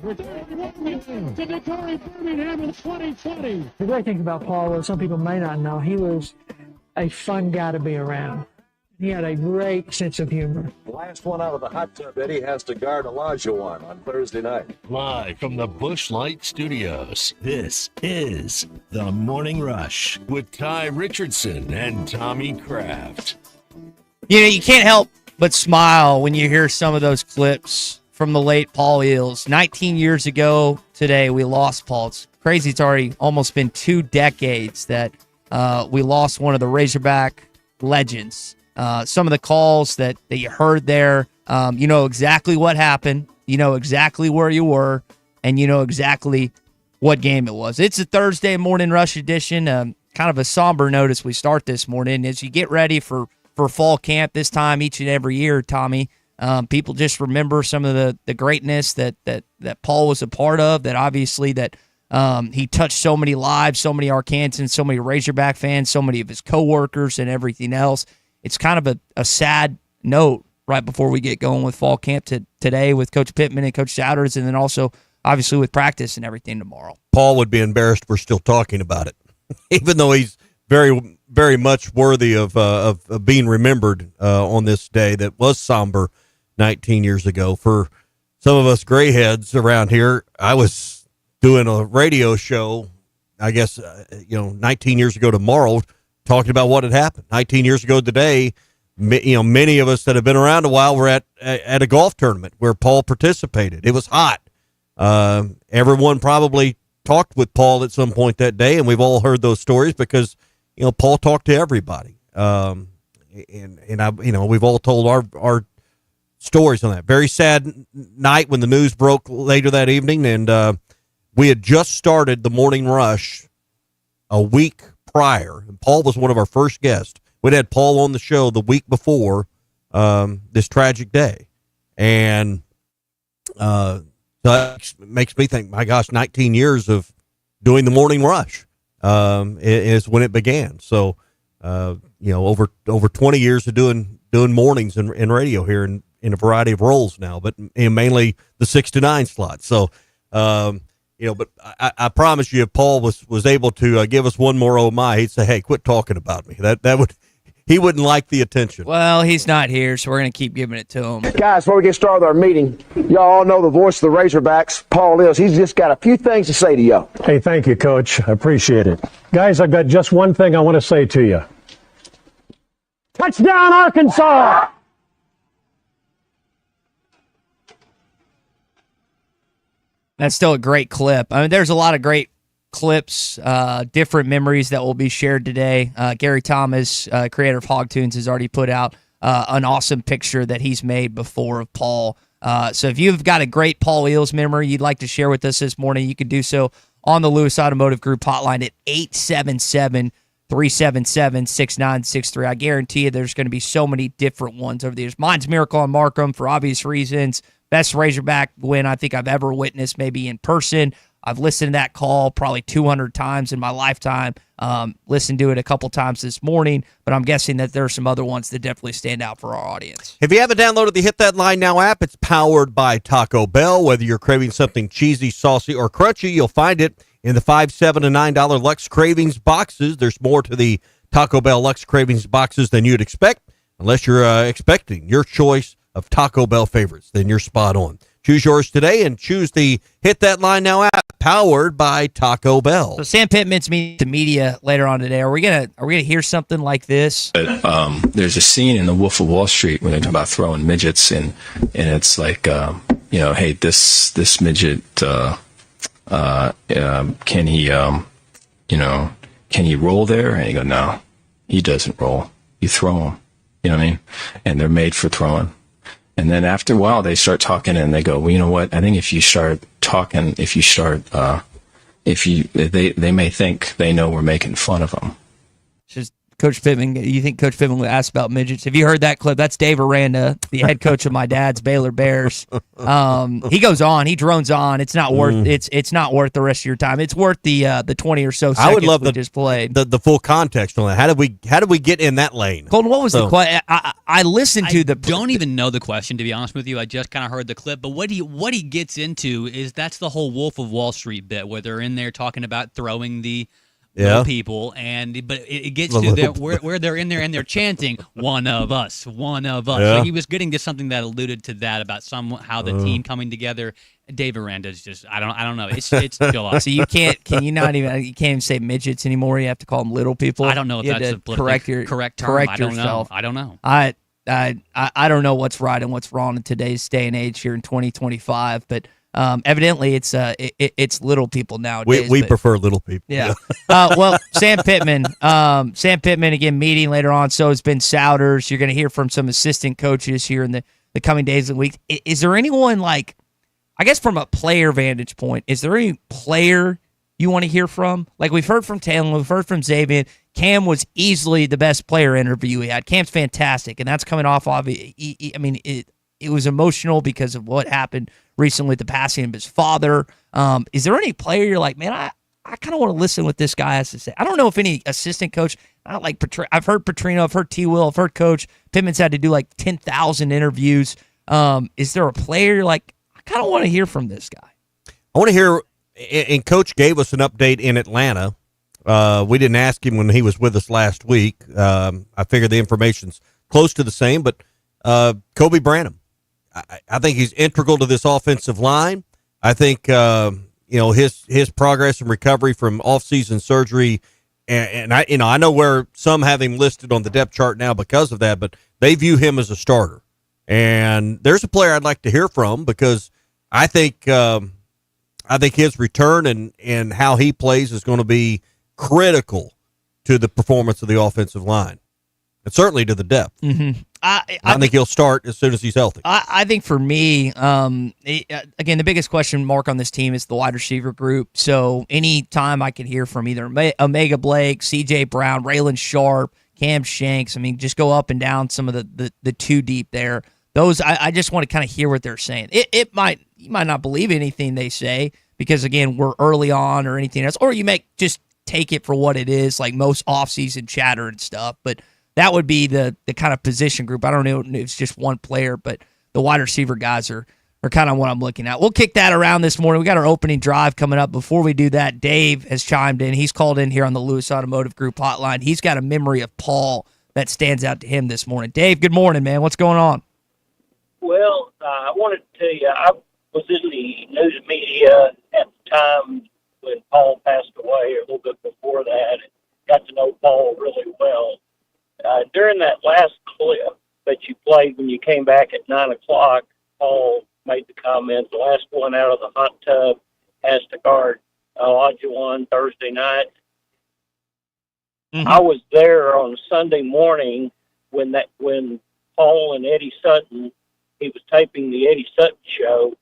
The great thing about Paul is some people may not know, he was a fun guy to be around. He had a great sense of humor. Last one out of the hot tub, Eddie has to guard Olajuwon on Thursday night. Live from the Busch Light Studios, this is The Morning Rush with Ty Richardson and Tommy Kraft. You know, you can't help but smile when you hear some of those clips from the late Paul Eels. 19 years ago today, we lost Paul. It's crazy. It's already almost been 2 decades that we lost one of the Razorback legends. Some of the calls that you heard there, you know exactly what happened. You know exactly where you were, and you know exactly what game it was. It's a Thursday morning rush edition, kind of a somber note as we start this morning. As you get ready for fall camp this time each and every year, Tommy, people just remember some of the greatness that Paul was a part of, that obviously that he touched so many lives, so many Arkansans, so many Razorback fans, so many of his coworkers and everything else. It's kind of a sad note right before we get going with fall camp today with Coach Pittman and Coach Souders, and then also obviously with practice and everything tomorrow. Paul would be embarrassed we're still talking about it, even though he's very, very much worthy of being remembered on this day that was somber 19 years ago. For some of us grayheads around here, I was doing a radio show, I guess, 19 years ago tomorrow, talking about what had happened 19 years ago today. Many of us that have been around a while were at a golf tournament where Paul participated. It was hot. Everyone probably talked with Paul at some point that day, and we've all heard those stories because, Paul talked to everybody. We've all told our stories on that. Very sad night when the news broke later that evening, and we had just started the morning rush a week prior, and Paul was one of our first guests. We'd had Paul on the show the week before this tragic day, and that makes me think, my gosh, 19 years of doing the morning rush is when it began. So, over 20 years of doing mornings in radio here in a variety of roles now, but mainly the 6 to 9 slot. So, but I promise you, if Paul was able to give us one more oh my, he'd say, "Hey, quit talking about me." He wouldn't like the attention. Well, he's not here, so we're going to keep giving it to him. Guys, before we get started with our meeting, y'all all know the voice of the Razorbacks, Paul Eels. He's just got a few things to say to y'all. Hey, thank you, Coach. I appreciate it. Guys, I've got just one thing I want to say to you. Touchdown, Arkansas! That's still a great clip. I mean, there's a lot of great clips, different memories that will be shared today. Gary Thomas, creator of Hog Tunes, has already put out an awesome picture that he's made before of Paul. So if you've got a great Paul Eels memory you'd like to share with us this morning, you can do so on the Lewis Automotive Group hotline at 877-377-6963. I guarantee you there's going to be so many different ones over the years. Mine's Miracle on Markham for obvious reasons. Best Razorback win I think I've ever witnessed, maybe in person. I've listened to that call probably 200 times in my lifetime. Listened to it a couple times this morning, but I'm guessing that there are some other ones that definitely stand out for our audience. If you haven't downloaded the Hit That Line Now app, it's powered by Taco Bell. Whether you're craving something cheesy, saucy, or crunchy, you'll find it in the $5, $7, and $9 Lux Cravings boxes. There's more to the Taco Bell Lux Cravings boxes than you'd expect, unless you're expecting your choice of Taco Bell favorites. Then you're spot on. Choose yours today and choose the Hit That Line Now app, powered by Taco Bell. So Sam Pittman's meeting the media later on today. Are we gonna hear something like this? There's a scene in The Wolf of Wall Street when they talk about throwing midgets, and it's like, hey, this midget, can he roll there? And you go, no, he doesn't roll. You throw him. You know what I mean? And they're made for throwing. And then after a while, they start talking, and they go, well, you know what? I think if you start talking, they may think they know we're making fun of them. Just Coach Pittman, you think Coach Pittman would ask about midgets? Have you heard that clip? That's Dave Aranda, the head coach of my dad's Baylor Bears. He goes on, he drones on. It's not worth it's not worth the rest of your time. It's worth the 20 or so seconds I would love we just played. The full context on that. How did we get in that lane? Colton, what was the question? I listened to I don't even know the question, to be honest with you. I just kind of heard the clip. But what he gets into is that's the whole Wolf of Wall Street bit where they're in there talking about throwing the little people, but it gets to where they're in there and they're chanting "one of us, one of us." Yeah. So he was getting to something that alluded to that about how the team coming together. Dave Aranda's just I don't know. It's July. So you can't even say midgets anymore. You have to call them little people. I don't know if you that's have a to correct term. I don't yourself. know. I don't know. I don't know what's right and what's wrong in today's day and age here in 2025, but evidently it's little people nowadays. We prefer little people. Yeah. Well, Sam Pittman again meeting later on. So has Ben Souders. You're going to hear from some assistant coaches here in the coming days and weeks. Is there anyone I guess from a player vantage point, is there any player you want to hear from? Like we've heard from Taylor, we've heard from Xavier. Cam was easily the best player interview we had. Cam's fantastic, and that's coming off of. It was emotional because of what happened recently with the passing of his father. Is there any player you're like, man, I kind of want to listen what this guy has to say? I don't know if any assistant coach. Not like I've heard Petrino, I've heard T. Will, I've heard Coach Pittman's had to do 10,000 interviews. Is there a player you're like, I kind of want to hear from this guy? I want to hear, and Coach gave us an update in Atlanta. We didn't ask him when he was with us last week. I figured the information's close to the same, but Kobe Branham, I think he's integral to this offensive line. I think his progress and recovery from off-season surgery, and I know where some have him listed on the depth chart now because of that, but they view him as a starter. And there's a player I'd like to hear from because I think his return and how he plays is going to be critical to the performance of the offensive line, and certainly to the depth. Mm-hmm. I think he'll start as soon as he's healthy. I think for me, again, the biggest question mark on this team is the wide receiver group. So anytime I can hear from either Omega Blake, C.J. Brown, Raylan Sharp, Cam Shanks, just go up and down some of the two deep there. Those I just want to kind of hear what they're saying. You might not believe anything they say because, again, we're early on or anything else, or you may just take it for what it is, like most offseason chatter and stuff. But that would be the kind of position group. I don't know if it's just one player, but the wide receiver guys are kind of what I'm looking at. We'll kick that around this morning. We got our opening drive coming up. Before we do that, Dave has chimed in. He's called in here on the Lewis Automotive Group hotline. He's got a memory of Paul that stands out to him this morning. Dave, good morning, man. What's going on? Well, I wanted to tell you, I was in the news media at the time when Paul passed away, or a little bit before that, and got to know Paul really well. During that last clip that you played when you came back at 9 o'clock, Paul made the comment, the last one out of the hot tub has to guard Olajuwon Thursday night. Mm-hmm. I was there on Sunday morning when Paul and Eddie Sutton, he was taping the Eddie Sutton show,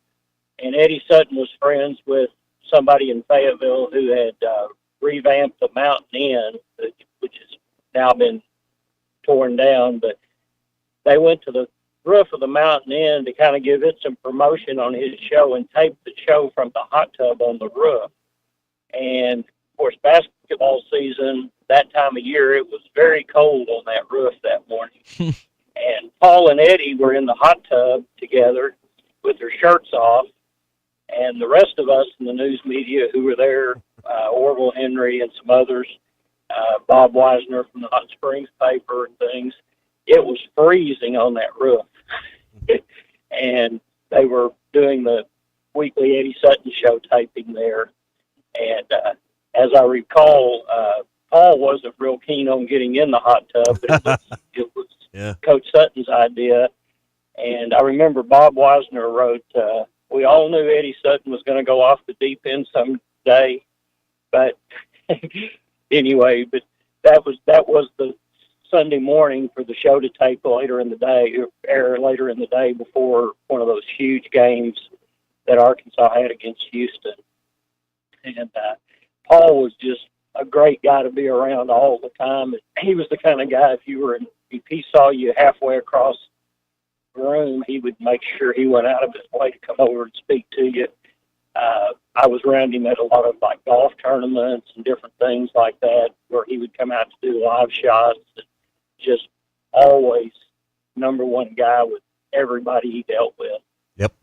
and Eddie Sutton was friends with somebody in Fayetteville who had revamped the Mountain Inn, which has now been torn down, but they went to the roof of the Mountain Inn to kind of give it some promotion on his show and taped the show from the hot tub on the roof. And, of course, basketball season, that time of year, it was very cold on that roof that morning. And Paul and Eddie were in the hot tub together with their shirts off, and the rest of us in the news media who were there, Orville Henry and some others, Bob Weisner from the Hot Springs paper and things, it was freezing on that roof. And they were doing the weekly Eddie Sutton show taping there. And as I recall, Paul wasn't real keen on getting in the hot tub, but it was Coach Sutton's idea. And I remember Bob Weisner wrote, we all knew Eddie Sutton was going to go off the deep end someday. But anyway, but that was the Sunday morning for the show to tape later in the day before one of those huge games that Arkansas had against Houston. And Paul was just a great guy to be around all the time. He was the kind of guy, if he saw you halfway across the room, he would make sure he went out of his way to come over and speak to you. I was around him at a lot of like golf tournaments and different things like that, where he would come out to do live shots. And just always number one guy with everybody he dealt with. Yep.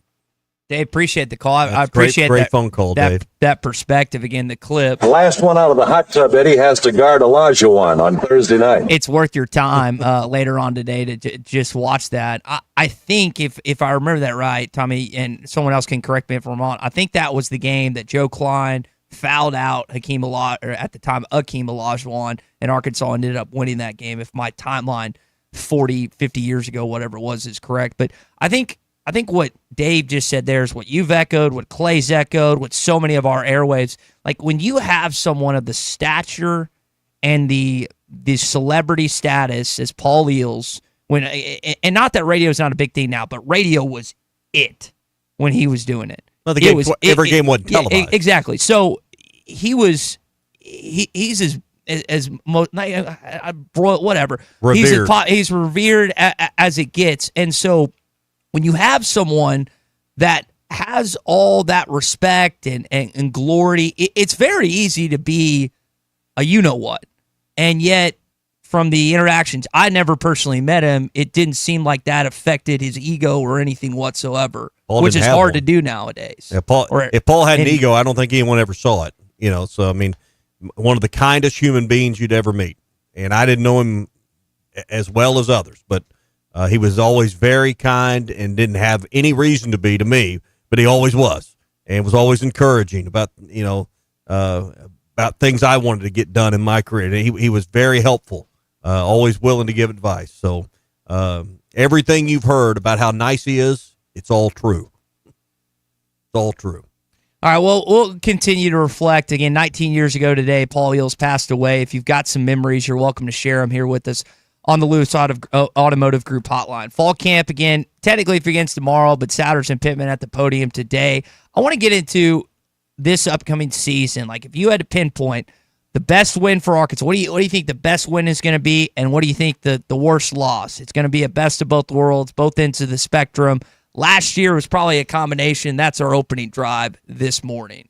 Dave, appreciate the call. I That's appreciate great that phone call, Dave. That perspective. Again, the clip. The last one out of the hot tub, Eddie has to guard Olajuwon on Thursday night. It's worth your time later on today to just watch that. I think if I remember that right, Tommy, and someone else can correct me if I'm wrong, I think that was the game that Joe Klein fouled out Hakeem Olajuwon, and Arkansas ended up winning that game. If my timeline 40, 50 years ago, whatever it was, is correct. But I think what Dave just said there is what you've echoed, what Clay's echoed, what so many of our airwaves. Like when you have someone of the stature and the celebrity status as Paul Eels, and not that radio is not a big thing now, but radio was it when he was doing it. Well, every game wasn't televised. Exactly. So he's whatever. Revered. He's revered as it gets, and so when you have someone that has all that respect and glory, it's very easy to be a you-know-what. And yet, from the interactions, I never personally met him, it didn't seem like that affected his ego or anything whatsoever, which is hard to do nowadays. Yeah, if Paul had an ego, I don't think anyone ever saw it. So, I mean, one of the kindest human beings you'd ever meet. And I didn't know him as well as others, but he was always very kind and didn't have any reason to be to me, but he always was, and was always encouraging about things I wanted to get done in my career. And he was very helpful, always willing to give advice. So everything you've heard about how nice he is, it's all true. It's all true. All right, well, we'll continue to reflect. Again, 19 years ago today, Paul Eels passed away. If you've got some memories, you're welcome to share them here with us on the Lewis Automotive Group hotline. Fall camp, again, technically begins tomorrow, but Souders and Pittman at the podium today. I want to get into this upcoming season. Like, if you had to pinpoint the best win for Arkansas, what do you think the best win is going to be, and what do you think the worst loss? It's going to be a best of both worlds, both ends of the spectrum. Last year was probably a combination. That's our opening drive this morning.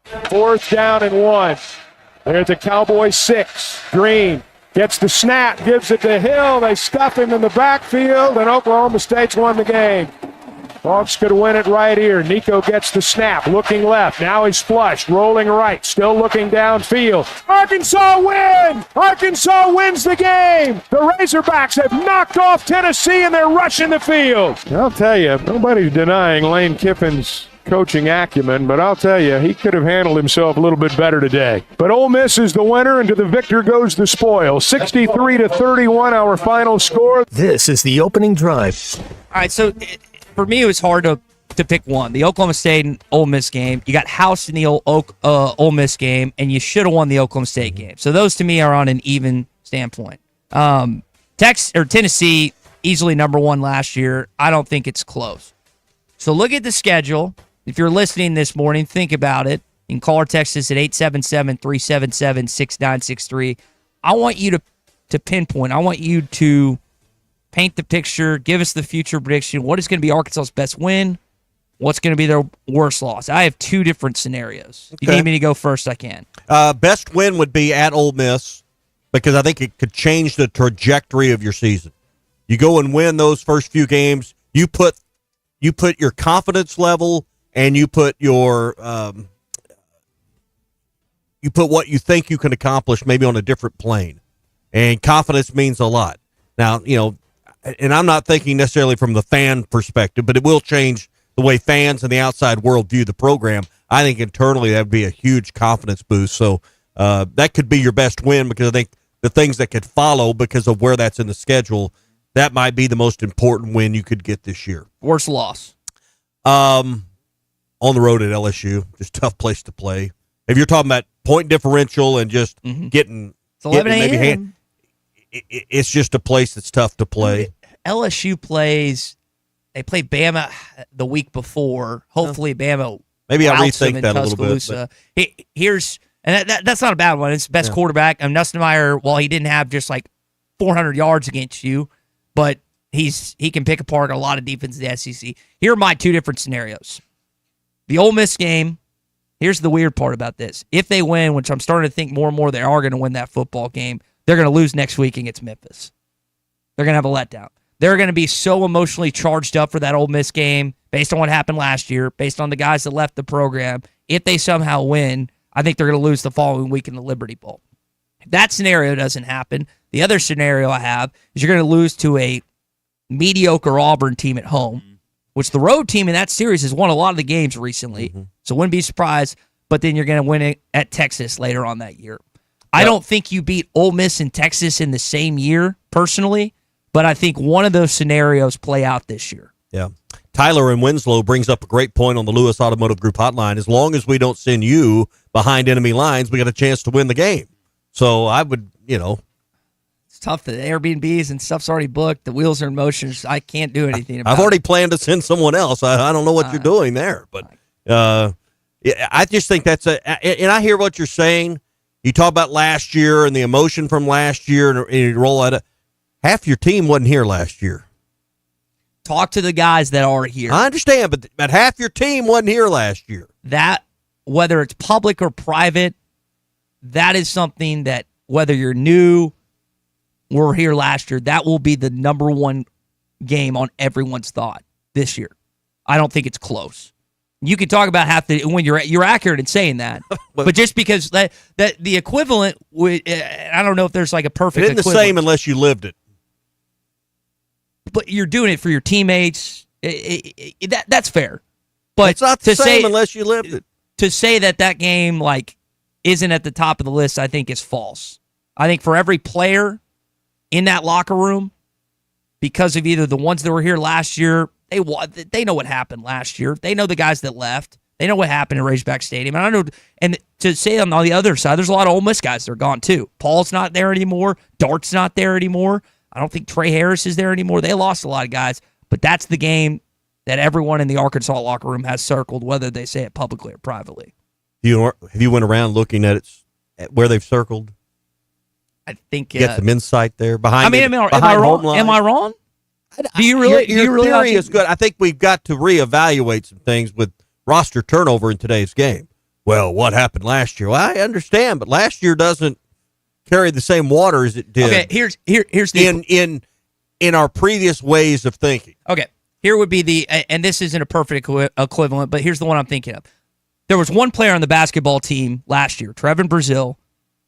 4th down and 1. There's the Cowboys 6. Green gets the snap, gives it to Hill. They stuff him in the backfield, and Oklahoma State's won the game. Hawks could win it right here. Nico gets the snap, looking left. Now he's flushed, rolling right, still looking downfield. Arkansas win! Arkansas wins the game! The Razorbacks have knocked off Tennessee, and they're rushing the field. I'll tell you, nobody's denying Lane Kiffin's coaching acumen, but I'll tell you, he could have handled himself a little bit better today. But Ole Miss is the winner, and to the victor goes the spoil. 63-31, our final score. This is the opening drive. All right, so for me, it was hard to pick one. The Oklahoma State and Ole Miss game. You got housed in the Ole Miss game, and you should have won the Oklahoma State game. So those, to me, are on an even standpoint. Tennessee, easily number one last year. I don't think it's close. So look at the schedule. If you're listening this morning, think about it. You can call or text us at 877-377-6963. I want you to pinpoint. I want you to paint the picture. Give us the future prediction. What is going to be Arkansas's best win? What's going to be their worst loss? I have two different scenarios. If you need me to go first, I can. Best win would be at Ole Miss, because I think it could change the trajectory of your season. You go and win those first few games. You put your confidence level, and you put your what you think you can accomplish maybe on a different plane. And confidence means a lot. Now, and I'm not thinking necessarily from the fan perspective, but it will change the way fans and the outside world view the program. I think internally that would be a huge confidence boost. So that could be your best win, because I think the things that could follow because of where that's in the schedule, that might be the most important win you could get this year. Worst loss? On the road at LSU, just tough place to play. If you're talking about point differential and just getting, it's 11 a.m. It's just a place that's tough to play. LSU they play Bama the week before. Hopefully Bama. Maybe I'll rethink that a little bit. Here's And that's not a bad one. It's the best quarterback. Nussmeier, while he didn't have just like 400 yards against you, but he can pick apart a lot of defense in the SEC. Here are my two different scenarios. The Ole Miss game, here's the weird part about this. If they win, which I'm starting to think more and more they are going to win that football game, they're going to lose next week against Memphis. They're going to have a letdown. They're going to be so emotionally charged up for that Ole Miss game based on what happened last year, based on the guys that left the program. If they somehow win, I think they're going to lose the following week in the Liberty Bowl. If that scenario doesn't happen, the other scenario I have is you're going to lose to a mediocre Auburn team at home, which the road team in that series has won a lot of the games recently, so wouldn't be surprised, but then you're going to win it at Texas later on that year. I don't think you beat Ole Miss and Texas in the same year, personally, but I think one of those scenarios play out this year. Yeah. Tyler in Winslow brings up a great point on the Lewis Automotive Group hotline. As long as we don't send you behind enemy lines, we got a chance to win the game. So I would, It's tough. The Airbnbs and stuff's already booked. The wheels are in motion. I can't do anything about it. I've already planned to send someone else. I don't know what you're doing there. But I just think and I hear what you're saying. You talk about last year and the emotion from last year, and you roll at it. Half your team wasn't here last year. Talk to the guys that are here. I understand, but half your team wasn't here last year. That, whether it's public or private, that is something that, whether you're new, were here last year, that will be the number one game on everyone's thought this year. I don't think it's close. You can talk about when you're accurate in saying that, but just because that the equivalent would, I don't know if there's like a perfect. It isn't the same unless you lived it. But you're doing it for your teammates. That's fair. But it's not the same unless you lived it. To say that game like isn't at the top of the list, I think is false. I think for every player in that locker room, because of either the ones that were here last year, they know what happened last year. They know the guys that left. They know what happened at Razorback Stadium. And I know, and to say on the other side, there's a lot of Ole Miss guys that are gone too. Paul's not there anymore. Dart's not there anymore. I don't think Trey Harris is there anymore. They lost a lot of guys, but that's the game that everyone in the Arkansas locker room has circled, whether they say it publicly or privately. Have you went around looking at where they've circled? I think get some insight there behind. Am I wrong? Am I wrong? Do you really? Your theory is good. I think we've got to reevaluate some things with roster turnover in today's game. Well, what happened last year? Well, I understand, but last year doesn't carry the same water as it did. Okay, here's the in our previous ways of thinking. Okay, here would be and this isn't a perfect equivalent, but here's the one I'm thinking of. There was one player on the basketball team last year, Trevin Brazile.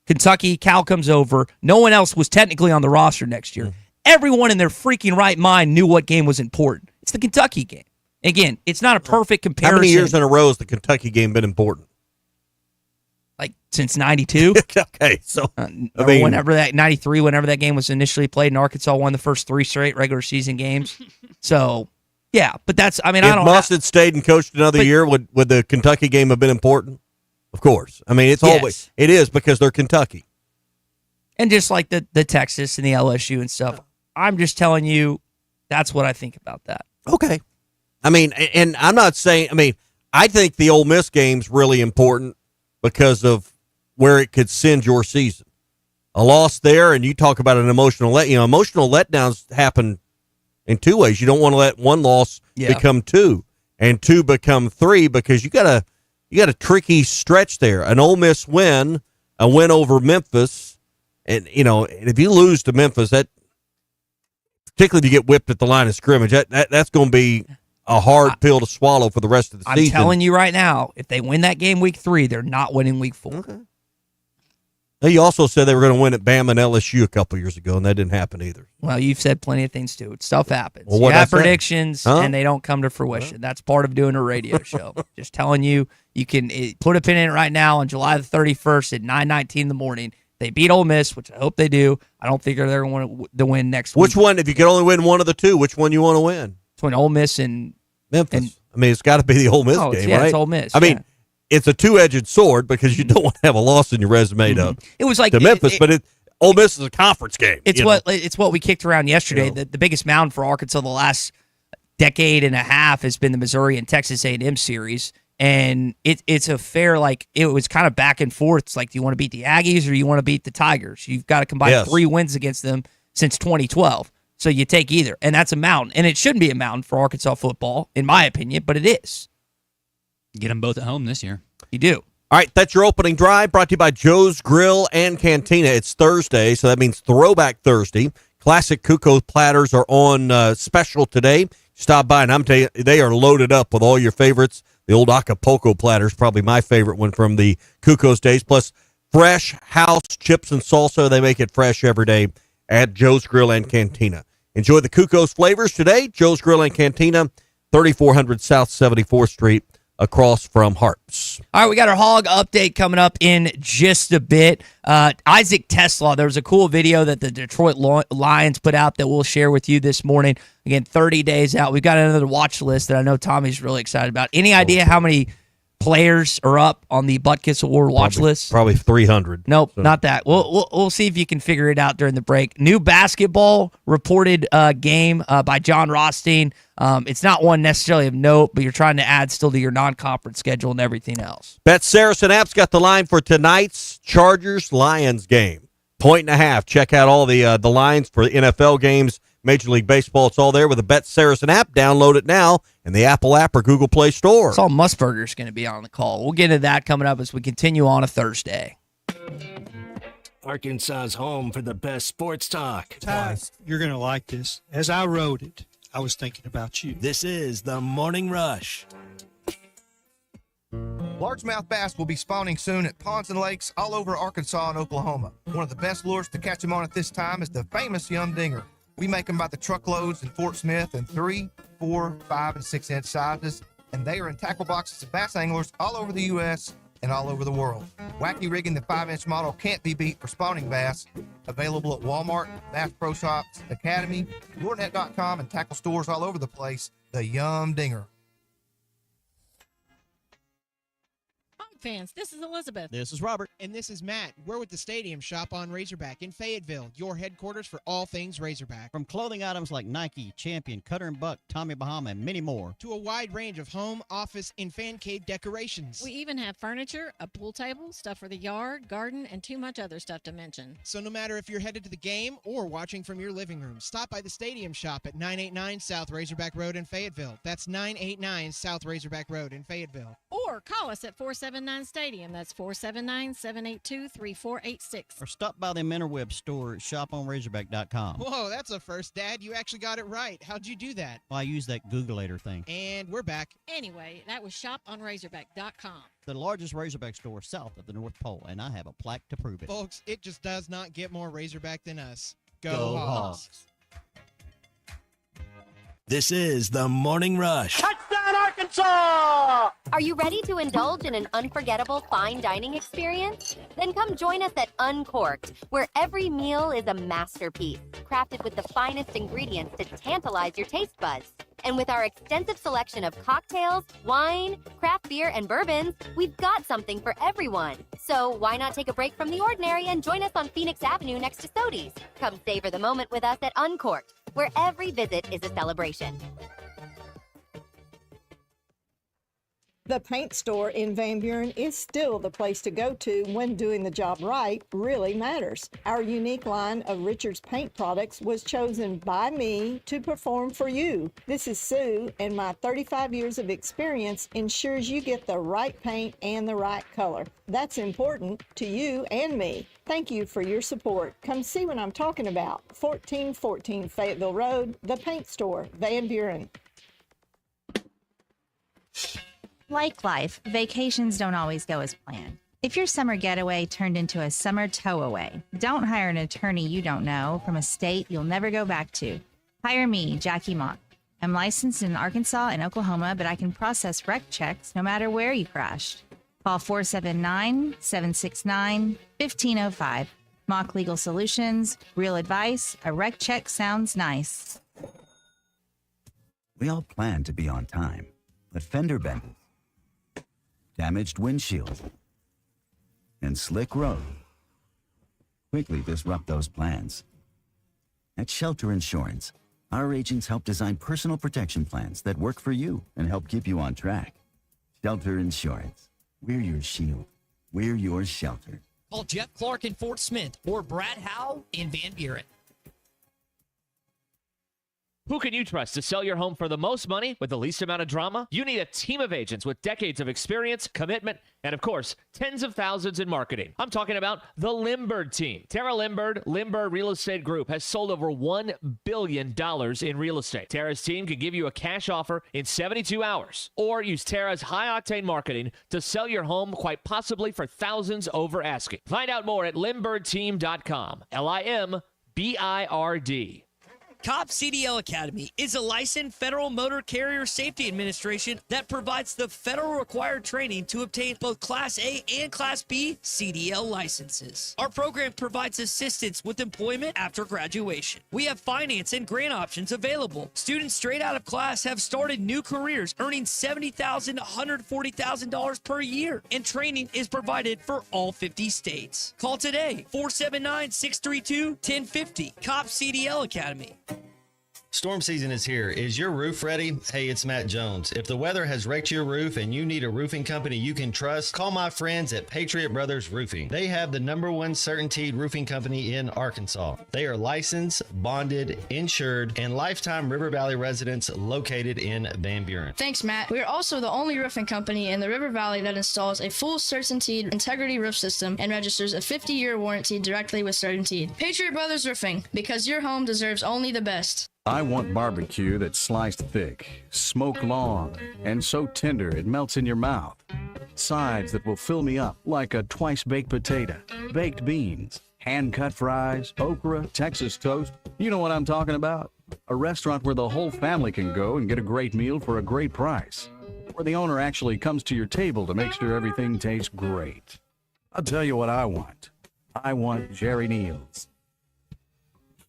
Kentucky, Cal comes over. No one else was technically on the roster next year. Everyone in their freaking right mind knew what game was important. It's the Kentucky game. Again, it's not a perfect comparison. How many years in a row has the Kentucky game been important? Like since 92. Okay, so whenever that 93, whenever that game was initially played, and Arkansas won the first 3 straight regular season games. So yeah, but that's if Muss had stayed and coached another year, would the Kentucky game have been important? Of course. I mean, it is because they're Kentucky. And just like the Texas and the LSU and stuff, I'm just telling you that's what I think about that. Okay. I mean, and I'm not saying, I think the Ole Miss game's really important because of where it could send your season. A loss there, and you talk about an emotional emotional letdowns happen in 2 ways. You don't want to let one loss become 2 and 2 become 3 because you got a tricky stretch there. An Ole Miss win, a win over Memphis, and if you lose to Memphis, that particularly if you get whipped at the line of scrimmage, that's going to be a hard pill to swallow for the rest of the season. I'm telling you right now, if they win that game week 3, they're not winning week 4. Okay. Now, you also said they were going to win at Bama and LSU a couple years ago, and that didn't happen either. Well, you've said plenty of things too. Stuff happens. Well, you have predictions, and they don't come to fruition. That's part of doing a radio show. Just telling you, you can put a pin in it right now on July the 31st at 9:19 in the morning. They beat Ole Miss, which I hope they do. I don't think they're going to win next week. Which one, if you could only win one of the two, which one you want to win? Between Ole Miss and Memphis. It's got to be the Ole Miss game, right? It's Ole Miss. It's a two-edged sword because you don't want to have a loss in your resume it was like to Memphis, but Ole Miss is a conference game. It's what we kicked around yesterday. The biggest mound for Arkansas the last decade and a half has been the Missouri and Texas A&M series. And it's a fair, like, it was kind of back and forth. It's like, do you want to beat the Aggies or you want to beat the Tigers? You've got to combine 3 wins against them since 2012. So you take either. And that's a mountain. And it shouldn't be a mountain for Arkansas football, in my opinion, but it is. Get them both at home this year. You do. All right, that's your opening drive, brought to you by Joe's Grill and Cantina. It's Thursday, so that means Throwback Thursday. Classic Cuco platters are on special today. Stop by, and I'm telling you, they are loaded up with all your favorites. The old Acapulco platter is probably my favorite one from the Cuco's days, plus fresh house chips and salsa. They make it fresh every day at Joe's Grill and Cantina. Enjoy the Cuco's flavors today. Joe's Grill and Cantina, 3400 South 74th Street, across from Harps. All right, we got our hog update coming up in just a bit. Isaac Tesla, there was a cool video that the Detroit Lions put out that we'll share with you this morning. Again, 30 days out. We've got another watch list that I know Tommy's really excited about. Any idea how many players are up on the Butkus Award watch list? Probably 300. Nope, not that. We'll see if you can figure it out during the break. New basketball reported game by John Rothstein. It's not one necessarily of note, but you're trying to add still to your non-conference schedule and everything else. Bet Saracen app's got the line for tonight's Chargers-Lions game. 1.5. Check out all the lines for NFL games, Major League Baseball. It's all there with the Bet Saracen app. Download it now in the Apple app or Google Play Store. Saul Musburger's going to be on the call. We'll get into that coming up as we continue on a Thursday. Arkansas's home for the best sports talk. Ty, you're going to like this. As I wrote it, I was thinking about you. This is the Morning Rush. Largemouth bass will be spawning soon at ponds and lakes all over Arkansas and Oklahoma. One of the best lures to catch them on at this time is the famous Yum Dinger. We make them by the truckloads in Fort Smith in 3, 4, 5, and 6-inch sizes, and they are in tackle boxes of bass anglers all over the U.S. and all over the world. Wacky rigging the 5-inch model can't be beat for spawning bass. Available at Walmart, Bass Pro Shops, Academy, LureNet.com, and tackle stores all over the place. The Yum Dinger. Fans, this is Elizabeth. This is Robert. And this is Matt. We're with the Stadium Shop on Razorback in Fayetteville, your headquarters for all things Razorback. From clothing items like Nike, Champion, Cutter & Buck, Tommy Bahama, and many more, to a wide range of home, office, and fan cave decorations. We even have furniture, a pool table, stuff for the yard, garden, and too much other stuff to mention. So no matter if you're headed to the game or watching from your living room, stop by the Stadium Shop at 989 South Razorback Road in Fayetteville. That's 989 South Razorback Road in Fayetteville. Or call us at 479 Stadium. That's 479-782-3486. or stop by the Interweb store at shoponrazorback.com. Whoa, that's a first, Dad. You actually got it right. How'd you do that? Well, I use that Googleator thing. And we're back. Anyway, that was shoponrazorback.com. The largest Razorback store south of the North Pole, and I have a plaque to prove it. Folks, it just does not get more Razorback than us. Go Hogs. This is the Morning Rush. Touchdown, Arkansas! Are you ready to indulge in an unforgettable fine dining experience? Then come join us at Uncorked, where every meal is a masterpiece, crafted with the finest ingredients to tantalize your taste buds. And with our extensive selection of cocktails, wine, craft beer, and bourbons, we've got something for everyone. So why not take a break from the ordinary and join us on Phoenix Avenue next to Sodi's? Come savor the moment with us at Uncorked, where every visit is a celebration. The paint store in Van Buren is still the place to go to when doing the job right really matters. Our unique line of Richards paint products was chosen by me to perform for you. This is Sue, and my 35 years of experience ensures you get the right paint and the right color. That's important to you and me. Thank you for your support. Come see what I'm talking about. 1414 Fayetteville Road, the paint store, Van Buren. Like life, vacations don't always go as planned. If your summer getaway turned into a summer towaway, don't hire an attorney you don't know from a state you'll never go back to. Hire me, Jackie Mock. I'm licensed in Arkansas and Oklahoma, but I can process rec checks no matter where you crashed. Call 479-769-1505. Mock Legal Solutions, real advice, a rec check sounds nice. We all plan to be on time, but fender benders, damaged windshields, and slick road quickly disrupt those plans. At Shelter Insurance, our agents help design personal protection plans that work for you and help keep you on track. Shelter Insurance. We're your shield. We're your shelter. Call Jeff Clark in Fort Smith or Brad Howe in Van Buren. Who can you trust to sell your home for the most money with the least amount of drama? You need a team of agents with decades of experience, commitment, and of course, tens of thousands in marketing. I'm talking about the Limbird team. Tara Limbird, Limbird Real Estate Group, has sold over $1 billion in real estate. Tara's team can give you a cash offer in 72 hours, or use Tara's high-octane marketing to sell your home quite possibly for thousands over asking. Find out more at limbirdteam.com. LIMBIRD. COP CDL Academy is a licensed Federal Motor Carrier Safety Administration that provides the federal required training to obtain both Class A and Class B CDL licenses. Our program provides assistance with employment after graduation. We have finance and grant options available. Students straight out of class have started new careers earning $70,000 to $140,000 per year, and training is provided for all 50 states. Call today, 479-632-1050, COP CDL Academy. Storm season is here. Is your roof ready? Hey, it's Matt Jones. If the weather has wrecked your roof and you need a roofing company you can trust, call my friends at Patriot Brothers Roofing. They have the #1 certainteed roofing company in Arkansas. They are licensed, bonded, insured, and lifetime River Valley residents located in Van Buren. Thanks, Matt. We are also the only roofing company in the River Valley that installs a full certainteed integrity roof system and registers a 50-year warranty directly with Certainteed. Patriot Brothers Roofing, because your home deserves only the best. I want barbecue that's sliced thick, smoked long, and so tender it melts in your mouth. Sides that will fill me up like a twice-baked potato, baked beans, hand-cut fries, okra, Texas toast. You know what I'm talking about? A restaurant where the whole family can go and get a great meal for a great price. Where the owner actually comes to your table to make sure everything tastes great. I'll tell you what I want. I want Jerry Neal's.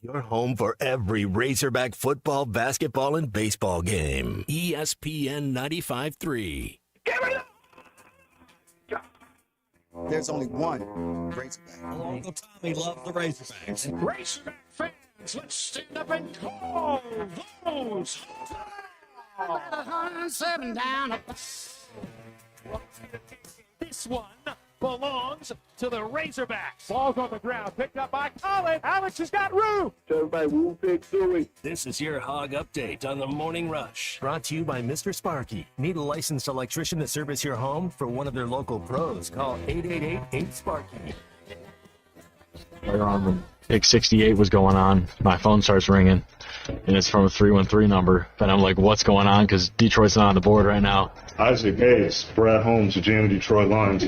Your home for every Razorback football, basketball, and baseball game. ESPN 95.3. There's only one Razorback. Uncle Tommy loves the Razorbacks. Razorback fans, let's stand up and call those. This one belongs to the Razorbacks. Ball's on the ground, picked up by Colin. Alex has got room. Everybody, Woo Big Suey. This is your Hog Update on the Morning Rush. Brought to you by Mr. Sparky. Need a licensed electrician to service your home? For one of their local pros, call 888-8-SPARKY. Later on, when Big 68 was going on, my phone starts ringing, and it's from a 313 number. And I'm like, what's going on? Because Detroit's not on the board right now. Isaac, hey, it's Brad Holmes, the GM of Detroit Lions.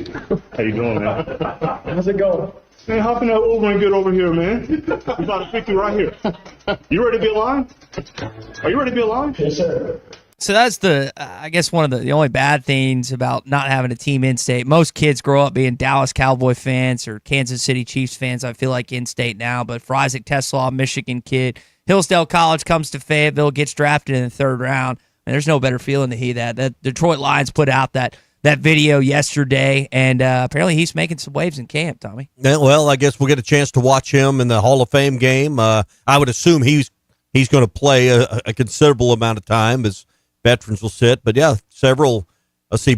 How you doing, man? How's it going? Man, hop in that Uber and get over here, man. We about to pick you right here. You ready to be a Lion? Are you ready to be a Lion? Yes, sir. So that's I guess one of the only bad things about not having a team in-state. Most kids grow up being Dallas Cowboy fans or Kansas City Chiefs fans, I feel like, in-state now. But for Isaac Tesla, Michigan kid, Hillsdale College comes to Fayetteville, gets drafted in the third round. And there's no better feeling to hear that. That Detroit Lions put out that video yesterday, and apparently he's making some waves in camp, Tommy. Yeah, well, I guess we'll get a chance to watch him in the Hall of Fame game. I would assume he's going to play a considerable amount of time as veterans will sit, but yeah, several. Let's see,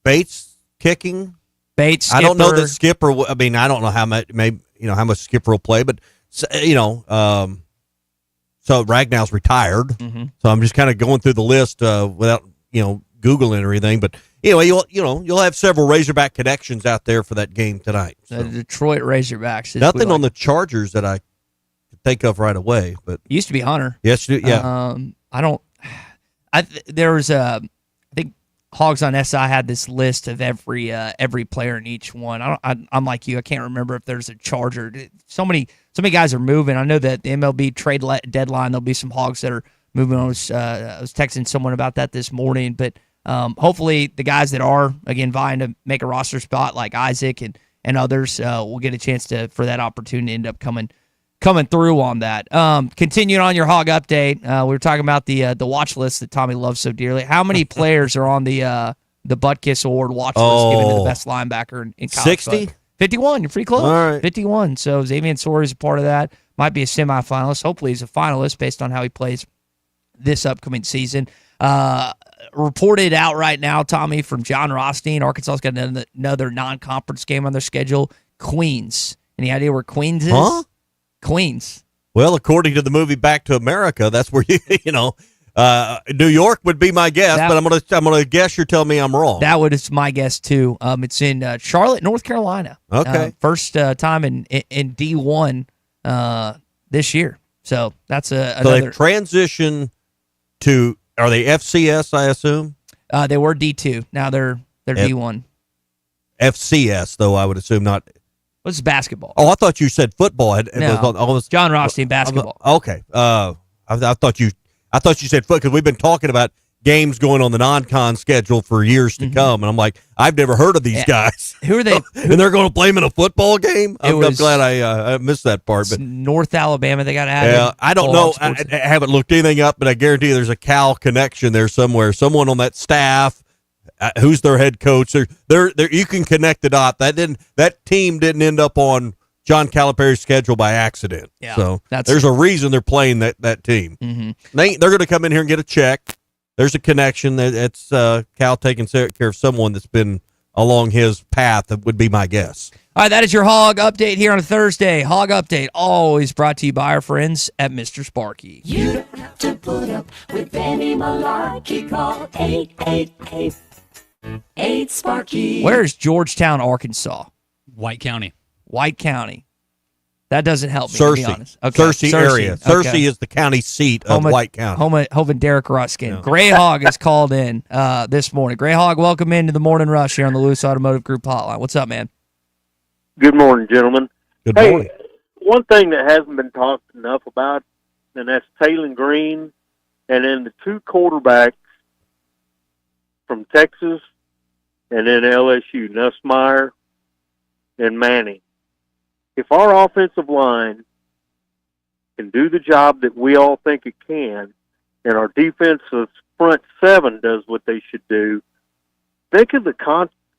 Bates kicking. Bates. Skipper. I don't know that Skipper. I mean, I don't know how much. Maybe how much Skipper will play, but so Ragnow's retired. Mm-hmm. So I'm just kind of going through the list without Googling or anything. But anyway, you'll have several Razorback connections out there for that game tonight. So. The Detroit Razorbacks. Nothing on the Chargers that I could think of right away, but used to be Hunter. Yes, yeah. There was I think Hogs on SI had this list of every player in each one. I'm like you. I can't remember if there's a Charger. So many guys are moving. I know that the MLB trade deadline, there'll be some Hogs that are moving. I was texting someone about that this morning, but hopefully the guys that are again vying to make a roster spot like Isaac and others will get a chance for that opportunity to end up coming through on that. Continuing on your Hog Update, we were talking about the watch list that Tommy loves so dearly. How many players are on the Butkus Award watch list given to the best linebacker in college? 60? 51. You're pretty close. All right. 51. So Xavier Sori is a part of that. Might be a semifinalist. Hopefully he's a finalist based on how he plays this upcoming season. reported out right now, Tommy, from John Rothstein. Arkansas's got another non-conference game on their schedule. Queens. Any idea where Queens is? Huh? Queens. Well, according to the movie Back to America, that's where New York would be my guess, but I'm gonna guess you're telling me I'm wrong. That is my guess too. It's in Charlotte, North Carolina. Okay, first time in D1 this year. So that's another. So they've transitioned to. Are they FCS? I assume. They were D2. Now they're D1. FCS, though, I would assume not. What's basketball? Oh, I thought you said football. Was John Rothstein basketball. Okay. I thought you said foot because we've been talking about games going on the non-con schedule for years to come, and I'm like, I've never heard of these guys. Who are they? And they're going to play them in a football game? I'm glad I missed that part. But North Alabama, they got added. Yeah, I don't know. I haven't looked anything up, but I guarantee you there's a Cal connection there somewhere. Someone on that staff. Who's their head coach? They're you can connect the dot. That team didn't end up on John Calipari's schedule by accident. Yeah, so there's a reason they're playing that team. Mm-hmm. They're going to come in here and get a check. There's a connection. It's Cal taking care of someone that's been along his path. That would be my guess. All right, that is your Hog Update here on a Thursday. Hog Update always brought to you by our friends at Mr. Sparky. You don't have to put up with any malarkey. Call 888-8-SPARKY. Where's Georgetown, Arkansas? White County. White County. That doesn't help me, Searcy. to be honest. Okay. Searcy area. Okay. Searcy is the county seat of White County. Home of Derek Ruskin. Yeah. Gray Hog is called in this morning. Gray Hog, welcome into the Morning Rush here on the Lewis Automotive Group hotline. What's up, man? Good morning, gentlemen. Good morning. One thing that hasn't been talked enough about, and that's Taylor Green, and then the two quarterbacks from Texas and then LSU, Nussmeier and Manning. If our offensive line can do the job that we all think it can, and our defensive front seven does what they should do, think of the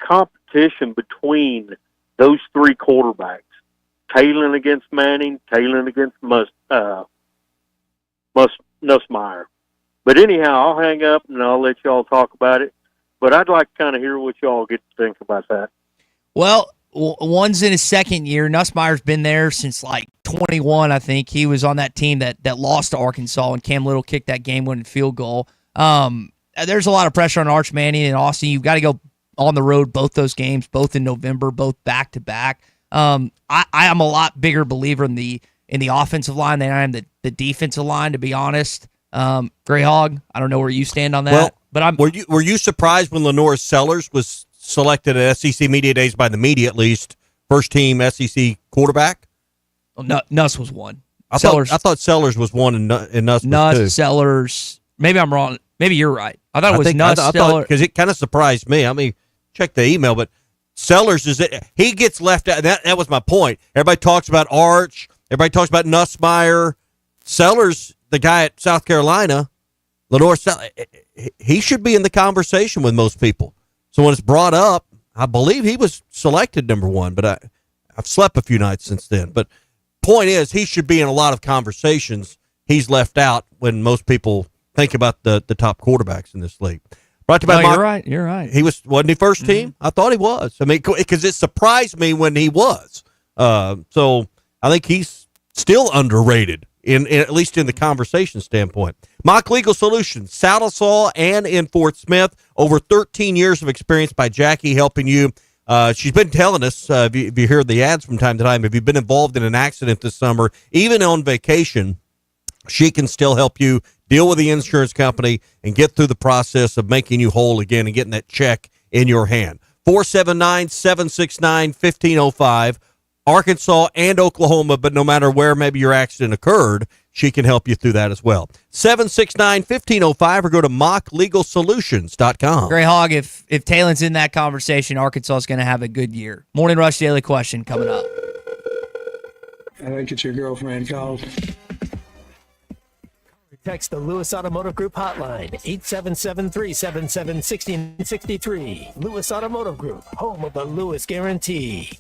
competition between those three quarterbacks. Taylor against Manning, Taylor against Nussmeier. But anyhow, I'll hang up and I'll let y'all talk about it. But I'd like to kind of hear what y'all get to think about that. Well, one's in his second year. Nussmeier's been there since like 21, I think. He was on that team that lost to Arkansas, and Cam Little kicked that game-winning field goal. There's a lot of pressure on Arch Manning and Austin. You've got to go on the road both those games, both in November, both back-to-back. I am a lot bigger believer in the offensive line than I am the defensive line, to be honest. Gray Hog, I don't know where you stand on that. Well, but were you surprised when Lenore Sellers was selected at SEC Media Days by the media, at least, first team SEC quarterback? Well, Nuss was one. I thought Sellers was one and Nuss was two. Sellers. Maybe I'm wrong. Maybe you're right. I thought it was Nuss, Sellers. Because it kind of surprised me. I mean, check the email, but Sellers he gets left out. That was my point. Everybody talks about Arch. Everybody talks about Nussmeier. Sellers, the guy at South Carolina, Lenore Sellers, he should be in the conversation with most people. So when it's brought up, I believe he was selected number one, but I've slept a few nights since then. But point is, he should be in a lot of conversations. He's left out when most people think about the top quarterbacks in this league. You're right. You're right. Wasn't he first team? I thought he was. I mean, because it surprised me when he was. So I think he's still underrated, at least in the conversation standpoint. Mock Legal Solutions, Sallisaw and in Fort Smith. Over 13 years of experience by Jackie helping you. She's been telling us, if you hear the ads from time to time, if you've been involved in an accident this summer, even on vacation, she can still help you deal with the insurance company and get through the process of making you whole again and getting that check in your hand. 479-769-1505. Arkansas and Oklahoma, but no matter where maybe your accident occurred, she can help you through that as well. 769-1505 or go to mocklegalsolutions.com. Gray Hog, if Taylor's in that conversation, Arkansas is going to have a good year. Morning Rush Daily Question coming up. I think it's your girlfriend called. Text the Lewis Automotive Group hotline, 877-377-1663. Lewis Automotive Group, home of the Lewis Guarantee.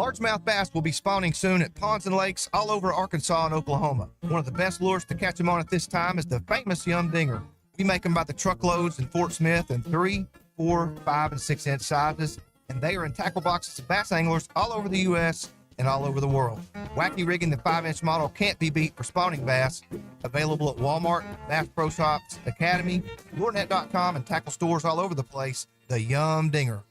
Largemouth bass will be spawning soon at ponds and lakes all over Arkansas and Oklahoma. One of the best lures to catch them on at this time is the famous Yum Dinger. We make them by the truckloads in Fort Smith in 3, 4, 5, and 6 inch sizes, and they are in tackle boxes of bass anglers all over the U.S. and all over the world. Wacky rigging the 5-inch model can't be beat for spawning bass. Available at Walmart, Bass Pro Shops, Academy, Lure.net.com, and tackle stores all over the place. The Yum Dinger.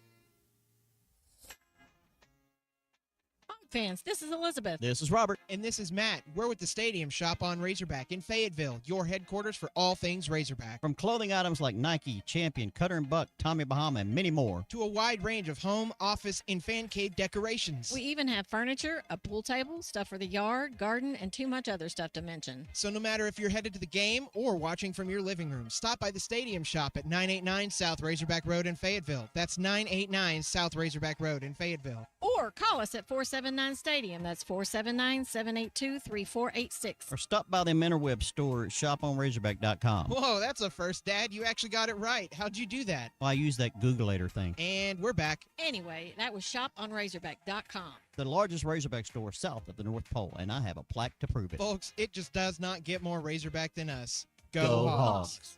Fans, this is Elizabeth. This is Robert. And this is Matt. We're with the Stadium Shop on Razorback in Fayetteville, your headquarters for all things Razorback. From clothing items like Nike, Champion, Cutter and Buck, Tommy Bahama, and many more, to a wide range of home, office, and fan cave decorations. We even have furniture, a pool table, stuff for the yard, garden, and too much other stuff to mention. So no matter if you're headed to the game or watching from your living room, stop by the Stadium Shop at 989 South Razorback Road in Fayetteville. That's 989 South Razorback Road in Fayetteville. Or call us at 479-STADIUM. That's 479-782-3486. or stop by the Interweb store at shoponrazorback.com. Whoa, that's a first, Dad. You actually got it right. How'd you do that? Well, I use that Googleator thing. And we're back. Anyway, that was shoponrazorback.com. The largest Razorback store south of the North Pole, and I have a plaque to prove it. Folks, it just does not get more Razorback than us. Go Hogs.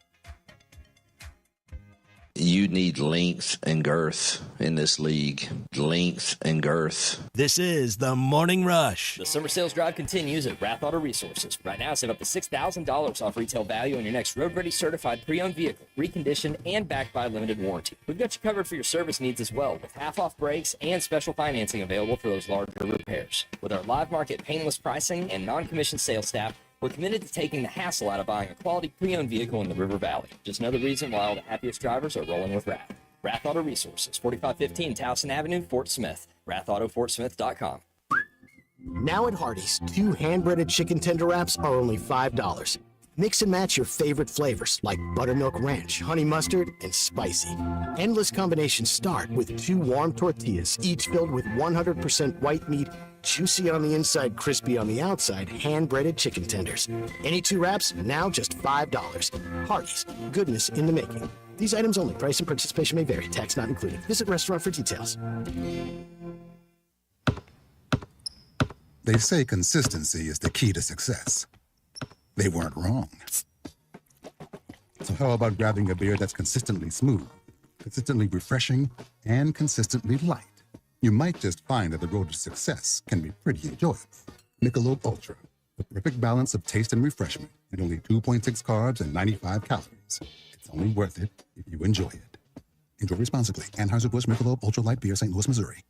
You need length and girth in this league. Length and girth. This is the Morning Rush. The summer sales drive continues at Rath Auto Resources. Right now, save up to $6,000 off retail value on your next road-ready certified pre-owned vehicle, reconditioned and backed by limited warranty. We've got you covered for your service needs as well, with half-off brakes and special financing available for those larger repairs. With our live market painless pricing and non-commissioned sales staff, we're committed to taking the hassle out of buying a quality pre-owned vehicle in the River Valley. Just another reason why all the happiest drivers are rolling with Rath. Rath Auto Resources, 4515 Towson Avenue, Fort Smith. RathAutoFortSmith.com. Now at Hardee's, 2 hand-breaded chicken tender wraps are only $5. Mix and match your favorite flavors like buttermilk ranch, honey mustard, and spicy. Endless combinations start with 2 warm tortillas, each filled with 100% white meat, juicy on the inside, crispy on the outside, hand-breaded chicken tenders. Any 2 wraps, now just $5. Hardee's, goodness in the making. These items only. Price and participation may vary. Tax not included. Visit restaurant for details. They say consistency is the key to success. They weren't wrong. So how about grabbing a beer that's consistently smooth, consistently refreshing, and consistently light? You might just find that the road to success can be pretty enjoyable. Michelob Ultra, the perfect balance of taste and refreshment, and only 2.6 carbs and 95 calories. It's only worth it if you enjoy it. Enjoy responsibly. Anheuser-Busch Michelob Ultra Light Beer, St. Louis, Missouri.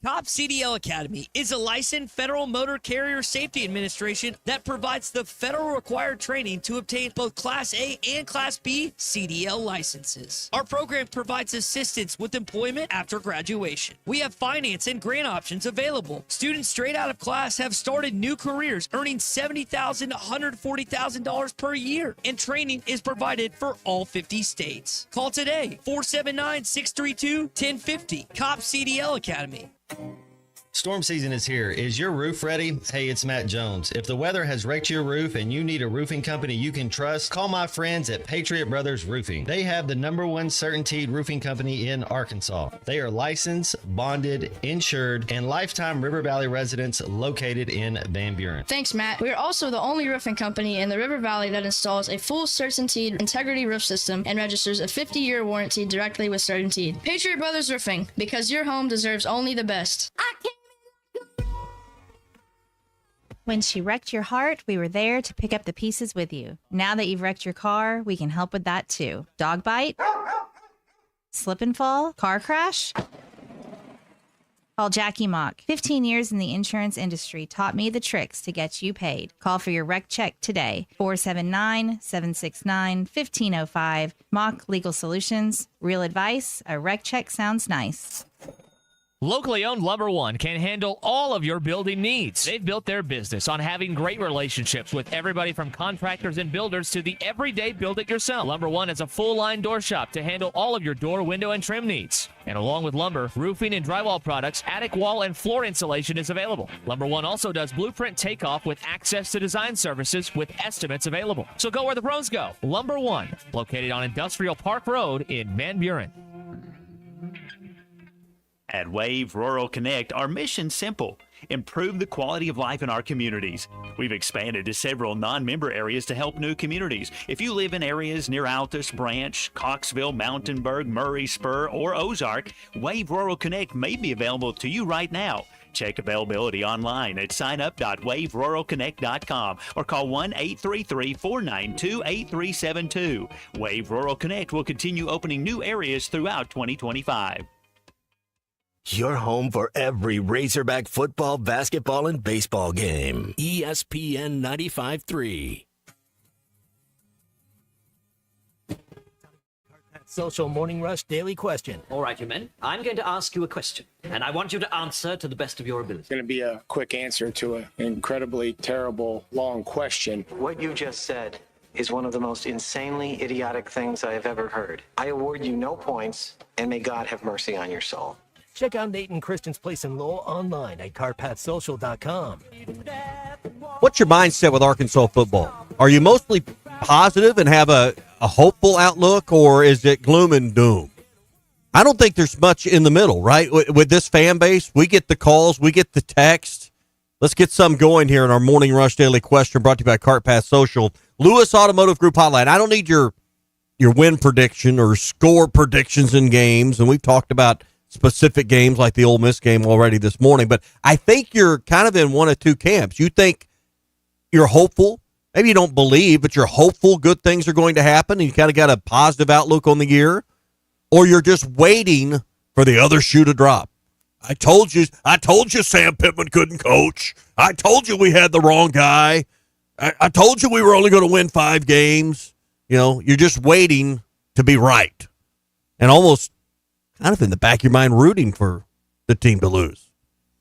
Top CDL Academy is a licensed Federal Motor Carrier Safety Administration that provides the federal required training to obtain both Class A and Class B CDL licenses. Our program provides assistance with employment after graduation. We have finance and grant options available. Students straight out of class have started new careers earning $70,000 to $140,000 per year, and training is provided for all 50 states. Call today, 479-632-1050. COP CDL Academy. Storm season is here. Is your roof ready? Hey, it's Matt Jones. If the weather has wrecked your roof and you need a roofing company you can trust, call my friends at Patriot Brothers Roofing. They have the #1 certainteed roofing company in Arkansas. They are licensed, bonded, insured, and lifetime River Valley residents located in Van Buren. Thanks, Matt. We are also the only roofing company in the River Valley that installs a full CertainTeed integrity roof system and registers a 50-year warranty directly with CertainTeed. Patriot Brothers Roofing, because your home deserves only the best. When she wrecked your heart, we were there to pick up the pieces with you. Now that you've wrecked your car, we can help with that too. Dog bite? Slip and fall? Car crash? Call Jackie Mock. 15 years in the insurance industry taught me the tricks to get you paid. Call for your wreck check today. 479-769-1505. Mock Legal Solutions. Real advice. A wreck check sounds nice. Locally owned Lumber One can handle all of your building needs. They've built their business on having great relationships with everybody from contractors and builders to the everyday build-it-yourself. Lumber One is a full-line door shop to handle all of your door, window, and trim needs. And along with lumber, roofing and drywall products, attic wall and floor insulation is available. Lumber One also does blueprint takeoff with access to design services with estimates available. So go where the pros go. Lumber One, located on Industrial Park Road in Van Buren. At Wave Rural Connect, our mission's simple: improve the quality of life in our communities. We've expanded to several non-member areas to help new communities. If you live in areas near Altus, Branch, Coxville, Mountainburg, Murray, Spur, or Ozark, Wave Rural Connect may be available to you right now. Check availability online at signup.waveruralconnect.com or call 1-833-492-8372. Wave Rural Connect will continue opening new areas throughout 2025. Your home for every Razorback football, basketball, and baseball game. ESPN 95.3. Social Morning Rush Daily Question. All right, you men. I'm going to ask you a question, and I want you to answer to the best of your ability. It's going to be a quick answer to an incredibly terrible, long question. What you just said is one of the most insanely idiotic things I have ever heard. I award you no points, and may God have mercy on your soul. Check out Nate and Christian's Place in Lowell online at carpathsocial.com. What's your mindset with Arkansas football? Are you mostly positive and have a hopeful outlook, or is it gloom and doom? I don't think there's much in the middle, right? With this fan base, we get the calls, we get the text. Let's get some going here in our Morning Rush Daily Question, brought to you by CartPath Social. Lewis Automotive Group Hotline. I don't need your win prediction or score predictions in games, and we've talked about specific games like the Ole Miss game already this morning, but I think you're kind of in one of two camps. You think you're hopeful. Maybe you don't believe, but you're hopeful good things are going to happen, and you kind of got a positive outlook on the year, or you're just waiting for the other shoe to drop. I told you Sam Pittman couldn't coach. I told you we had the wrong guy. I told you we were only going to win 5 games. You know, you're just waiting to be right, and almost kind of in the back of your mind rooting for the team to lose.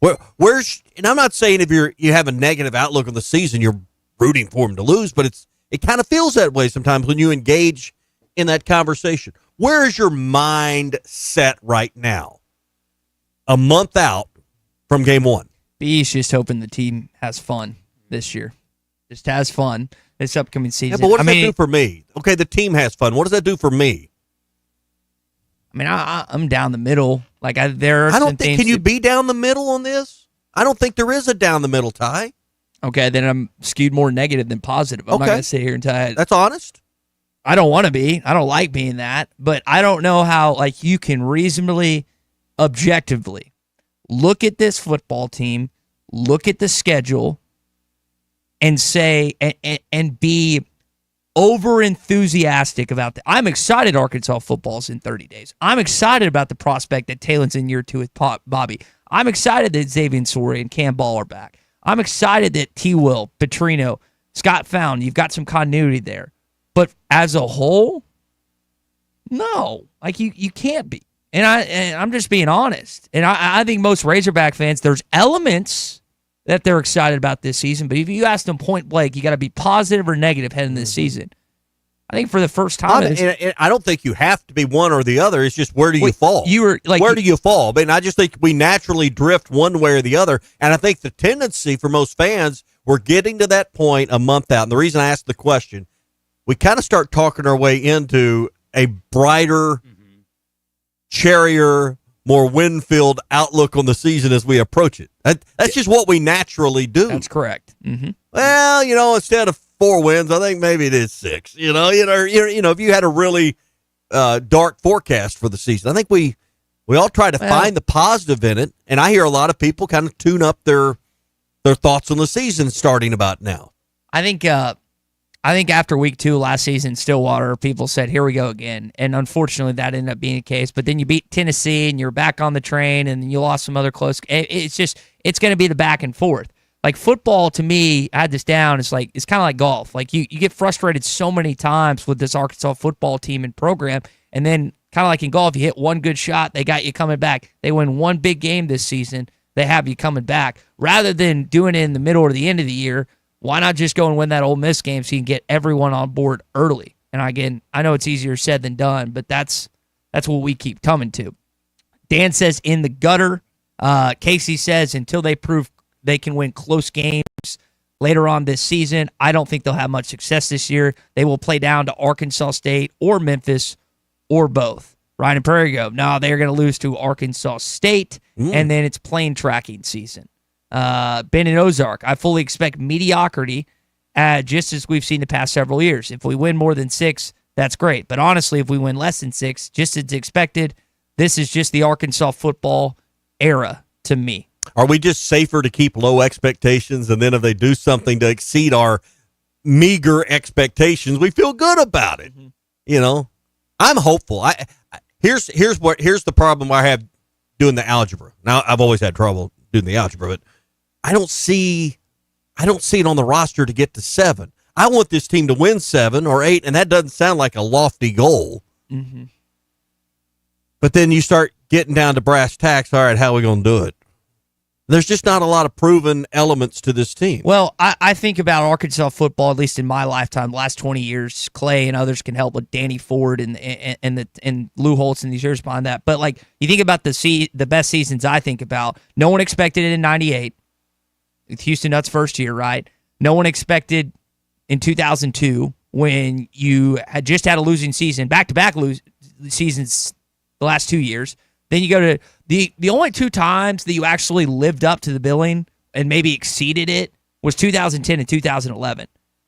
And I'm not saying if you have a negative outlook on the season, you're rooting for them to lose, but it kind of feels that way sometimes when you engage in that conversation. Where is your mind set right now, a month out from game 1? B's just hoping the team has fun this year. Just has fun this upcoming season. Yeah, but what does that do for me? Okay, the team has fun. What does that do for me? I mean, I'm down the middle. Like there are I don't think. Can you be down the middle on this? I don't think there is a down the middle, Ty. Okay, then I'm skewed more negative than positive. I'm not going to sit here and tell you. That's honest. I don't want to be. I don't like being that. But I don't know how you can reasonably, objectively look at this football team, look at the schedule, and say and be over enthusiastic about that. I'm excited Arkansas football's in 30 days. I'm excited about the prospect that Taylor's in year 2 with Bobby. I'm excited that Xavier Sori and Cam Ball are back. I'm excited that T. Will, Petrino, Scott Fountain, you've got some continuity there. But as a whole, no. You can't be. And I'm just being honest. And I think most Razorback fans, there's elements that they're excited about this season. But if you ask them point blank, you got to be positive or negative heading this season. I think for the first time, I don't think you have to be one or the other. It's just where do you fall? Where do you fall? I mean, I just think we naturally drift one way or the other. And I think the tendency for most fans, we're getting to that point a month out. And the reason I asked the question, we kind of start talking our way into a brighter, cherrier, more wind-filled outlook on the season as we approach it. That's just what we naturally do. That's correct. Mm-hmm. Well, instead of 4 wins, I think maybe it is 6. If you had a really dark forecast for the season, I think we all try to find the positive in it. And I hear a lot of people kind of tune up their thoughts on the season starting about now. I think after week 2 last season, Stillwater, people said, here we go again. And unfortunately, that ended up being the case. But then you beat Tennessee, and you're back on the train, and then you lost some other close. It's going to be the back and forth. Like football, to me, I had this down. It's kind of like golf. Like you get frustrated so many times with this Arkansas football team and program. And then kind of like in golf, you hit one good shot, they got you coming back. They win one big game this season, they have you coming back. Rather than doing it in the middle or the end of the year, why not just go and win that Ole Miss game so you can get everyone on board early? And again, I know it's easier said than done, but that's what we keep coming to. Dan says in the gutter. Casey says until they prove they can win close games later on this season, I don't think they'll have much success this year. They will play down to Arkansas State or Memphis or both. Ryan and Prairie go, no, they're going to lose to Arkansas State, and then it's plane tracking season. Ben and Ozark, I fully expect mediocrity, just as we've seen the past several years. If we win more than 6, that's great. But honestly, if we win less than 6, just as expected, this is just the Arkansas football era to me. Are we just safer to keep low expectations, and then if they do something to exceed our meager expectations, we feel good about it? You know, I'm hopeful. Here's the problem I have doing the algebra. Now, I've always had trouble doing the algebra, but I don't see it on the roster to get to 7. I want this team to win 7 or 8, and that doesn't sound like a lofty goal. Mm-hmm. But then you start getting down to brass tacks. All right, how are we going to do it? There's just not a lot of proven elements to this team. Well, I think about Arkansas football, at least in my lifetime, the last 20 years. Clay and others can help with Danny Ford and Lou Holtz and these years behind that. But like you think about the best seasons I think about, no one expected it in 98. With Houston Nutt's first year, right? No one expected in 2002 when you had just had a losing season, back-to-back seasons the last 2 years. Then you go to the only 2 times that you actually lived up to the billing and maybe exceeded it was 2010 and 2011.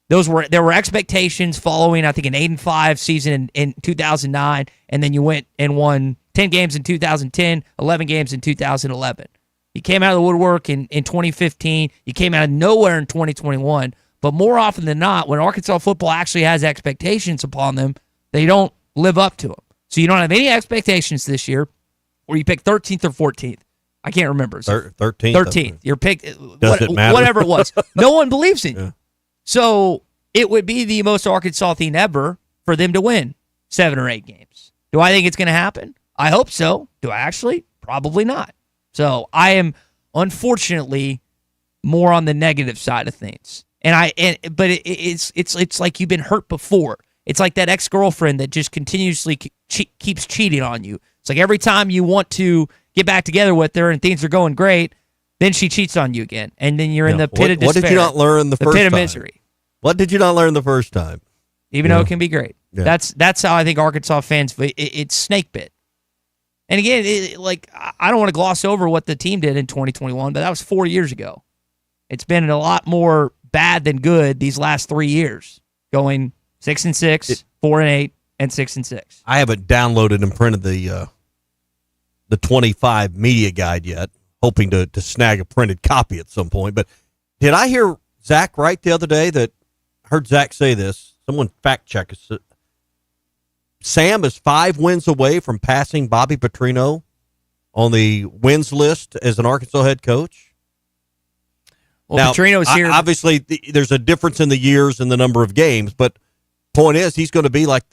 There were expectations following, I think, an 8-5 season in 2009, and then you went and won 10 games in 2010, 11 games in 2011. You came out of the woodwork in 2015. You came out of nowhere in 2021. But more often than not, when Arkansas football actually has expectations upon them, they don't live up to them. So you don't have any expectations this year. Or you picked 13th or 14th. I can't remember. 13th. 13th. You're picked. Does it matter? Whatever it was. No one believes in you. So it would be the most Arkansas thing ever for them to win 7 or 8 games. Do I think it's going to happen? I hope so. Do I actually? Probably not. So I am, unfortunately, more on the negative side of things. But it's like you've been hurt before. It's like that ex-girlfriend that just continuously keeps cheating on you. It's like every time you want to get back together with her and things are going great, then she cheats on you again. And then you're in the pit of despair. What did you not learn the first time? The pit of misery. What did you not learn the first time? Even though it can be great. Yeah. That's how I think Arkansas fans, it's snake bit. And again, I don't want to gloss over what the team did in 2021, but that was 4 years ago. It's been a lot more bad than good these last 3 years, going 6-6, 4-8, and 6-6. I haven't downloaded and printed the 25 media guide yet, hoping to snag a printed copy at some point. But did I hear Zach right the other day that I heard Zach say this? Someone fact check us. Sam is 5 wins away from passing Bobby Petrino on the wins list as an Arkansas head coach. Well, now, Petrino's here. Obviously, there's a difference in the years and the number of games, but point is, he's going to be like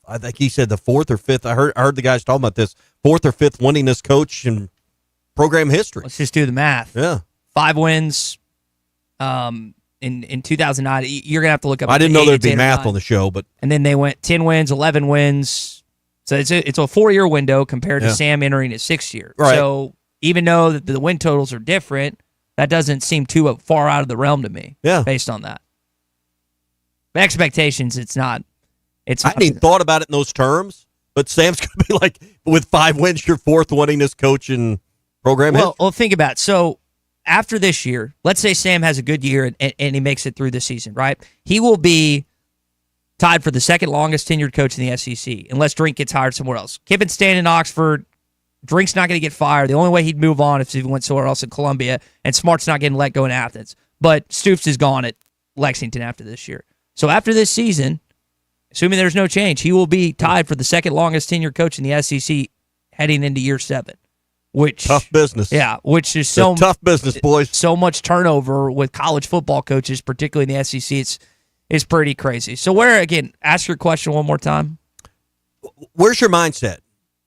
I think he said the 4th or 5th. I heard the guys talking about this 4th or 5th winningest coach in program history. Let's just do the math. Yeah, 5 wins. In 2009, you're gonna have to look up. I didn't know there'd be math on the show, but and then they went 10 wins, 11 wins. So it's a 4-year window compared to Sam entering his 6th year. Right. So even though the win totals are different, that doesn't seem too far out of the realm to me. Yeah, based on that. But expectations, it's not. I hadn't even thought about it in those terms, but Sam's going to be like, with 5 wins, your 4th winningest coach in program history. Well, think about it. So after this year, let's say Sam has a good year and he makes it through the season, right? He will be tied for the 2nd longest tenured coach in the SEC, unless Drink gets hired somewhere else. Kippen's staying in Oxford. Drink's not going to get fired. The only way he'd move on is if he went somewhere else in Columbia, and Smart's not getting let go in Athens. But Stoops is gone at Lexington after this year. So after this season, assuming there's no change, he will be tied for the 2nd longest tenured coach in the SEC heading into year 7. Which tough business. Yeah, which is tough business, boys. So much turnover with college football coaches, particularly in the SEC. It's pretty crazy. So ask your question one more time. Where's your mindset?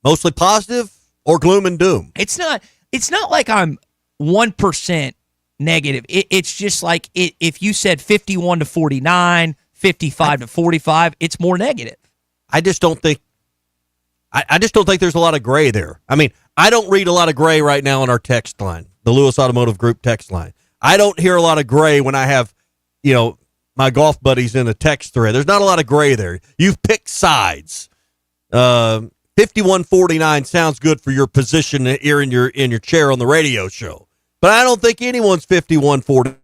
Mostly positive or gloom and doom? It's not like I'm 1% negative. It's just like if you said 51-49, 55-45, it's more negative. I just don't think there's a lot of gray there. I mean, I don't read a lot of gray right now on our text line, the Lewis Automotive Group text line. I don't hear a lot of gray when I have, my golf buddies in a text thread. There's not a lot of gray there. You've picked sides. 50 5149 sounds good for your position here in your chair on the radio show. But I don't think anyone's 5140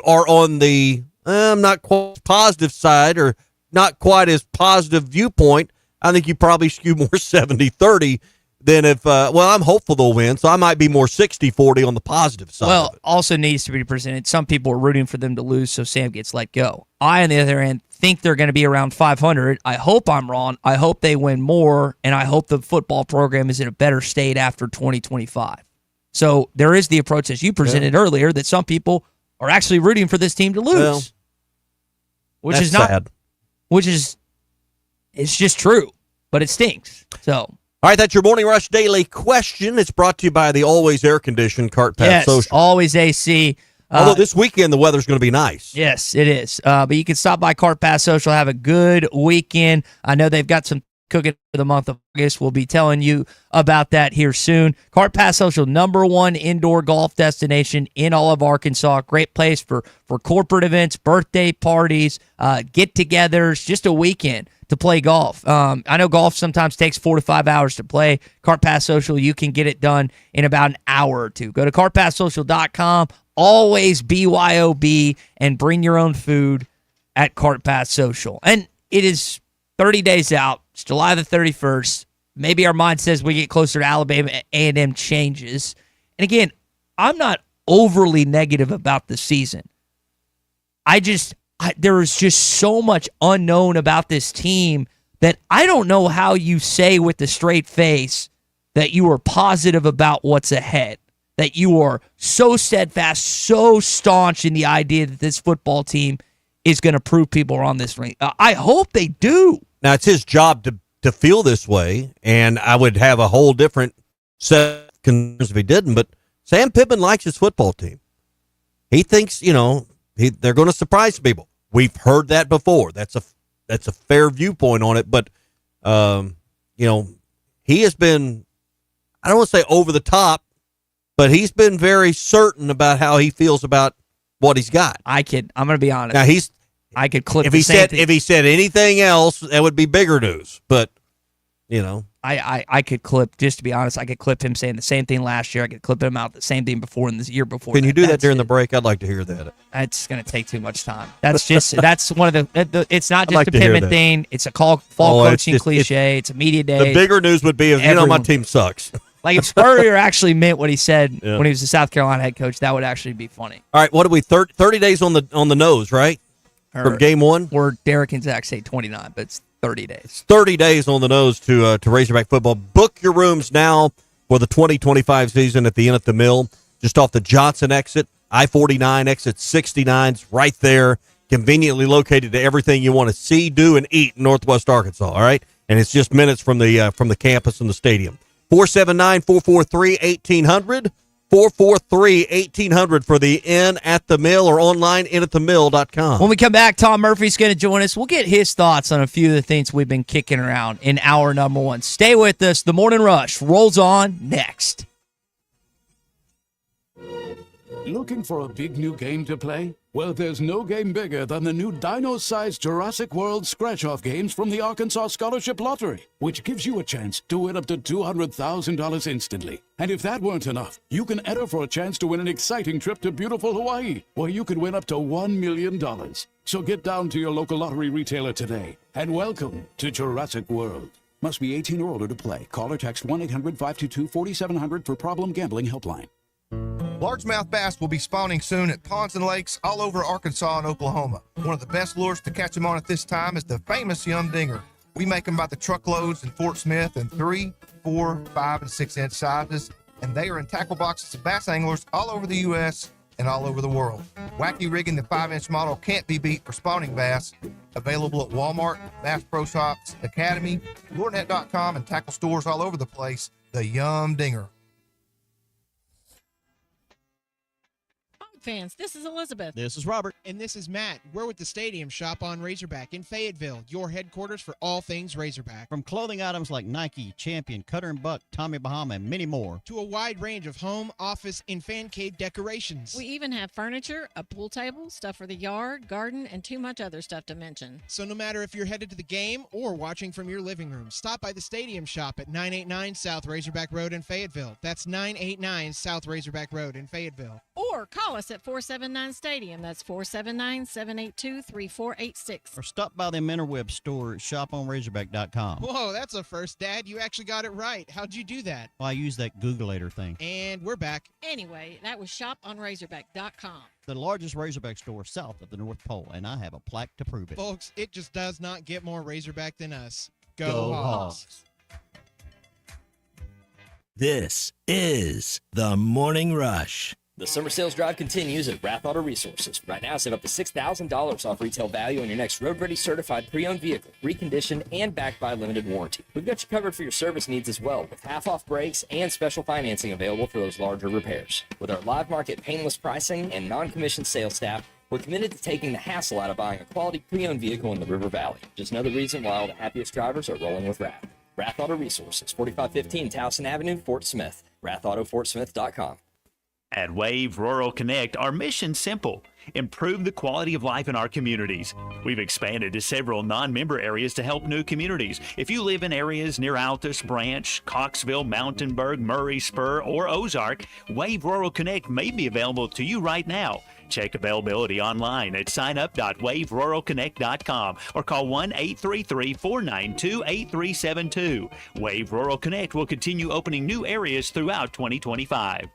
are on the not quite positive side or not quite as positive viewpoint. I think you probably skew more 70-30 than if, I'm hopeful they'll win, so I might be more 60-40 on the positive side. Well, also needs to be presented. Some people are rooting for them to lose, so Sam gets let go. I, on the other hand, think they're going to be around 500. I hope I'm wrong. I hope they win more, and I hope the football program is in a better state after 2025. So there is the approach, as you presented earlier, that some people are actually rooting for this team to lose. Well, which that's is not sad. Which is, it's just true, but it stinks. So, all right, that's your Morning Rush Daily Question. It's brought to you by the always air-conditioned Cart Path yes, Social. always AC. Although this weekend the weather's going to be nice. Yes, it is. But you can stop by Cart Path Social, have a good weekend. I know they've got some cooking for the month of August. We'll be telling you about that here soon. Cart Path Social, #1 indoor golf destination in all of Arkansas. Great place for corporate events, birthday parties, get-togethers, just a weekend to play golf. I know golf sometimes takes 4 to 5 hours to play. Cart Path Social, you can get it done in about an hour or two. Go to cartpathsocial.com. Always BYOB and bring your own food at Cart Path Social. And it is 30 days out. It's July the 31st. Maybe our mind says we get closer to Alabama A&M changes. And again, I'm not overly negative about the season. There is just so much unknown about this team that I don't know how you say with a straight face that you are positive about what's ahead, that you are so steadfast, so staunch in the idea that this football team is going to prove people are on this ring. I hope they do. Now, it's his job to feel this way, and I would have a whole different set of concerns if he didn't, but Sam Pittman likes his football team. He thinks, they're going to surprise people. We've heard that before. That's a fair viewpoint on it, but, he has been, I don't want to say over the top, but he's been very certain about how he feels about what he's got. I'm going to be honest. Now, I could clip if the he same said thing. if he said anything else, that would be bigger news. But I could clip, just to be honest, I could clip him saying the same thing last year. I could clip him out the same thing before and the year before. Can you do that during the break? I'd like to hear that. It's going to take too much time. That's one of the. It's not just like a to hear Pittman that. thing. It's a fall coaching cliche. It's a media day. The bigger news would be if my Everyone. team sucks. Like if Spurrier actually meant what he said when he was the South Carolina head coach, that would actually be funny. All right, what do we 30 days on the nose, right? From game one? Or Derek and Zach say 29, but it's 30 days. 30 days on the nose to Razorback football. Book your rooms now for the 2025 season at the Inn at the Mill, just off the Johnson exit, I-49 exit 69's right there, conveniently located to everything you want to see, do, and eat in Northwest Arkansas. All right, and it's just minutes from the campus and the stadium. 479-443-1800. 443-1800 for the Inn at the Mill or online inatthemill.com. When we come back, Tom Murphy's going to join us. We'll get his thoughts on a few of the things we've been kicking around in hour number one. Stay with us. The Morning Rush rolls on next. Looking for a big new game to play? Well, there's no game bigger than the new dino-sized Jurassic World scratch-off games from the Arkansas Scholarship Lottery, which gives you a chance to win up to $200,000 instantly. And if that weren't enough, you can enter for a chance to win an exciting trip to beautiful Hawaii, where you could win up to $1 million. So get down to your local lottery retailer today, and welcome to Jurassic World. Must be 18 or older to play. Call or text 1-800-522-4700 for Problem Gambling Helpline. Largemouth bass will be spawning soon at ponds and lakes all over Arkansas and Oklahoma. One of the best lures to catch them on at this time is the famous Yum Dinger. We make them by the truckloads in Fort Smith in 3, 4, 5, and 6 inch sizes, and they are in tackle boxes of bass anglers all over the U.S. and all over the world. Wacky rigging the 5-inch model can't be beat for spawning bass. Available at Walmart, Bass Pro Shops, Academy, LureNet.com, and tackle stores all over the place. The Yum Dinger. fans, this is Elizabeth. This is Robert. And this is Matt. We're with the Stadium Shop on Razorback in Fayetteville, your headquarters for all things Razorback. From clothing items like Nike, Champion, Cutter & Buck, Tommy Bahama, and many more, to a wide range of home, office, and fan cave decorations. We even have furniture, a pool table, stuff for the yard, garden, and too much other stuff to mention. So no matter if you're headed to the game or watching from your living room, stop by the Stadium Shop at 989 South Razorback Road in Fayetteville. That's 989 South Razorback Road in Fayetteville. Or call us at 479-STADIUM. That's 479-782-3486. or stop by the Interweb store at shoponrazorback.com. Whoa, that's a first, Dad. You actually got it right. How'd you do that? Well, I use that Googleator thing. And we're back. Anyway, that was shoponrazorback.com. The largest Razorback store south of the North Pole, and I have a plaque to prove it. Folks, it just does not get more Razorback than us. Go Go Hawks. This is the Morning Rush. The summer sales drive continues at Rath Auto Resources. Right now, save up to $6,000 off retail value on your next road-ready certified pre-owned vehicle, reconditioned and backed by a limited warranty. We've got you covered for your service needs as well, with half-off brakes and special financing available for those larger repairs. With our live market painless pricing and non-commissioned sales staff, we're committed to taking the hassle out of buying a quality pre-owned vehicle in the River Valley. Just another reason why all the happiest drivers are rolling with Rath. Rath Auto Resources, 4515 Towson Avenue, Fort Smith. RathAutoFortSmith.com. At Wave Rural Connect, our mission's simple: improve the quality of life in our communities. We've expanded to several non-member areas to help new communities. If you live in areas near Altus, Branch, Coxville, Mountainburg, Murray, Spur, or Ozark, Wave Rural Connect may be available to you right now. Check availability online at signup.waveruralconnect.com or call 1-833-492-8372. Wave Rural Connect will continue opening new areas throughout 2025.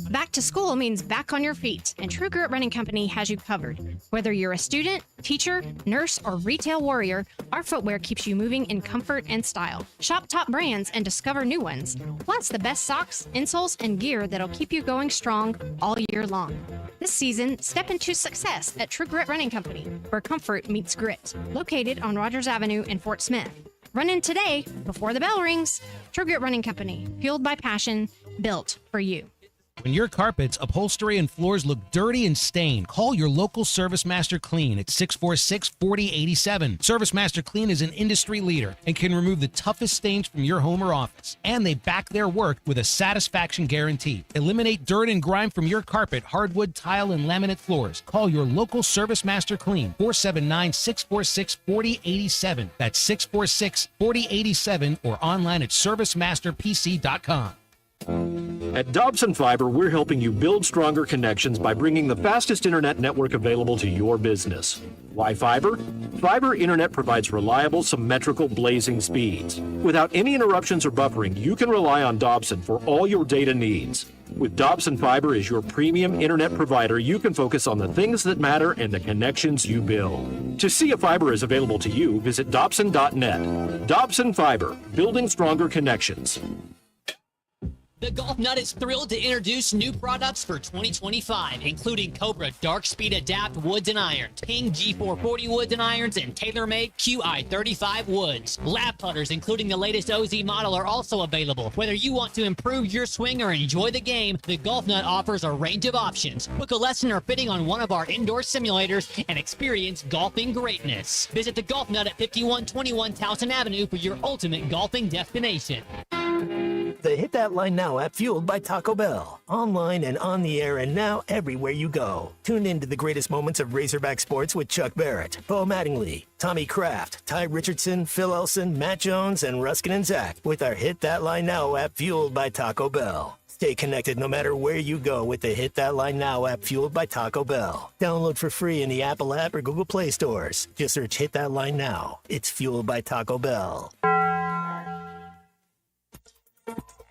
Back to school means back on your feet, and True Grit Running Company has you covered. Whether you're a student, teacher, nurse, or retail warrior, our footwear keeps you moving in comfort and style. Shop top brands and discover new ones. Plus the best socks, insoles, and gear that'll keep you going strong all year long. This season, step into success at True Grit Running Company, where comfort meets grit. Located on Rogers Avenue in Fort Smith. Run in today before the bell rings. True Grit Running Company, fueled by passion, built for you. When your carpets, upholstery, and floors look dirty and stained, call your local Service Master Clean at 646-4087. Service Master Clean is an industry leader and can remove the toughest stains from your home or office. And they back their work with a satisfaction guarantee. Eliminate dirt and grime from your carpet, hardwood, tile, and laminate floors. Call your local Service Master Clean, 479-646-4087. That's 646-4087 or online at servicemasterpc.com. At Dobson Fiber, we're helping you build stronger connections by bringing the fastest internet network available to your business. Why fiber? Fiber internet provides reliable, symmetrical, blazing speeds. Without any interruptions or buffering, you can rely on Dobson for all your data needs. With Dobson Fiber as your premium internet provider, you can focus on the things that matter and the connections you build. To see if fiber is available to you, visit Dobson.net. Dobson Fiber, building stronger connections. The Golf Nut is thrilled to introduce new products for 2025, including Cobra Dark Speed Adapt Woods and Irons, Ping G440 Woods and Irons, and TaylorMade QI35 Woods. Lap putters, including the latest OZ model, are also available. Whether you want to improve your swing or enjoy the game, the Golf Nut offers a range of options. Book a lesson or fitting on one of our indoor simulators and experience golfing greatness. Visit the Golf Nut at 5121 Towson Avenue for your ultimate golfing destination. The Hit That Line Now app, fueled by Taco Bell. Online and on the air and now everywhere you go. Tune in to the greatest moments of Razorback sports with Chuck Barrett, Bo Mattingly, Tommy Kraft, Ty Richardson, Phil Elson, Matt Jones, and Ruskin and Zach with our Hit That Line Now app, fueled by Taco Bell. Stay connected no matter where you go with the Hit That Line Now app, fueled by Taco Bell. Download for free in the Apple app or Google Play stores. Just search Hit That Line Now. It's fueled by Taco Bell.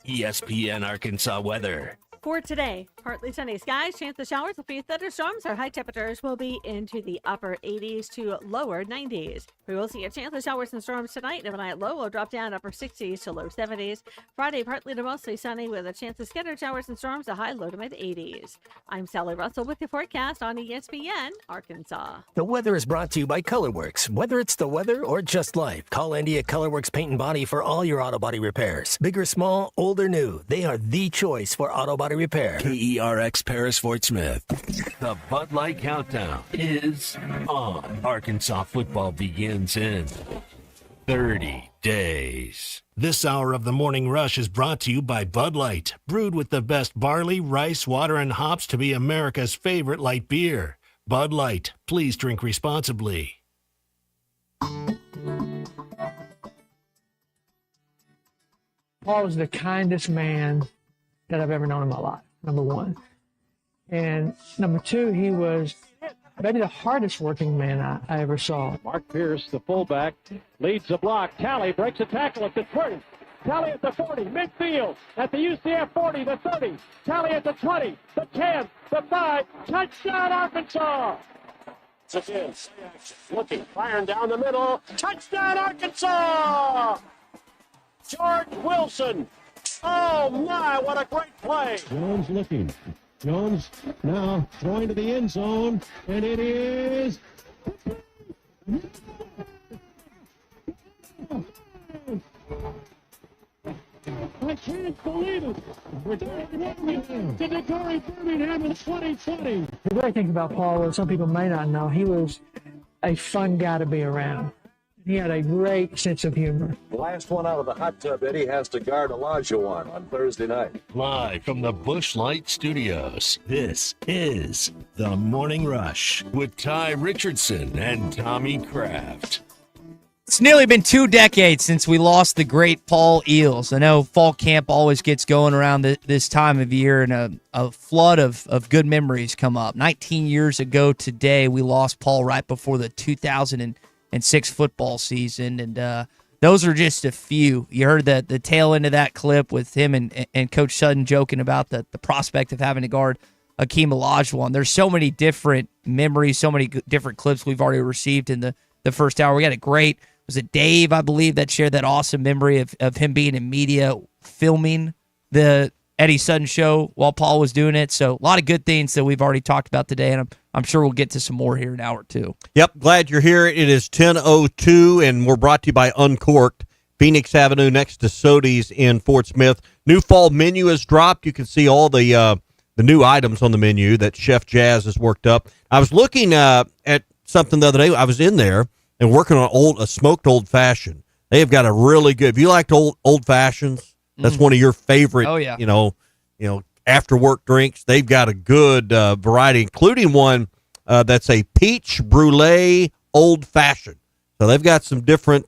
ESPN Arkansas weather. For today, partly sunny skies, chance of showers, a few thunderstorms. Our high temperatures will be into the upper 80s to lower 90s. We will see a chance of showers and storms tonight. The overnight low will drop down upper 60s to low 70s. Friday, partly to mostly sunny with a chance of scattered showers and storms, a high low to mid 80s. I'm Sally Russell with the forecast on ESPN Arkansas. The weather is brought to you by Colorworks. Whether it's the weather or just life, call Andy at Colorworks Paint and Body for all your auto body repairs. Big or small, old or new, they are the choice for auto body Auto Repair. KERX Paris Fort Smith. The Bud Light Countdown is on. Arkansas football begins in 30 days. This hour of the Morning Rush is brought to you by Bud Light, brewed with the best barley, rice, water, and hops to be America's favorite light beer. Bud Light. Please drink responsibly. Paul was the kindest man that I've ever known in my life, number one. And number two, he was maybe the hardest working man I ever saw. Mark Pierce, the fullback, leads the block. Tally breaks a tackle at the 20. Tally at the 40, midfield, at the UCF 40, the 30. Tally at the 20, the 10, the 5. Touchdown, Arkansas! It's again, looking, firing down the middle. Touchdown, Arkansas! George Wilson. Oh, my, what a great play. Jones looking. Jones now throwing to the end zone, and it is... I can't believe it. We're doing it to Dakari Birmingham in 2020. The great thing about Paul is some people may not know, he was a fun guy to be around. He had a great sense of humor. The last one out of the hot tub, Eddie, has to guard Olajuwon on Thursday night. Live from the Busch Light Studios, this is The Morning Rush with Ty Richardson and Tommy Kraft. It's nearly been 2 decades since we lost the great Paul Eels. I know fall camp always gets going around this time of year, and a flood of good memories come up. 19 years ago today, we lost Paul right before the 2006 football season, and those are just a few. You heard the tail end of that clip with him and Coach Sutton joking about the prospect of having to guard Akeem Olajuwon. There's so many different memories, so many different clips we've already received in the first hour. We got a great... Was it Dave, I believe, that shared that awesome memory of him being in media filming the Eddie Sutton show while Paul was doing it? So a lot of good things that we've already talked about today, and I'm sure we'll get to some more here in hour 2. Yep, glad you're here. It is 10:02, and we're brought to you by Uncorked, Phoenix Avenue next to Sodi's in Fort Smith. New fall menu has dropped. You can see all the new items on the menu that Chef Jazz has worked up. I was looking at something the other day. I was in there and working on a smoked old fashioned. They have got a really good. If you liked old fashions, that's one of your favorite. Oh yeah. You know, after work drinks. They've got a good variety, including one that's a peach brulee old fashioned. So they've got some different,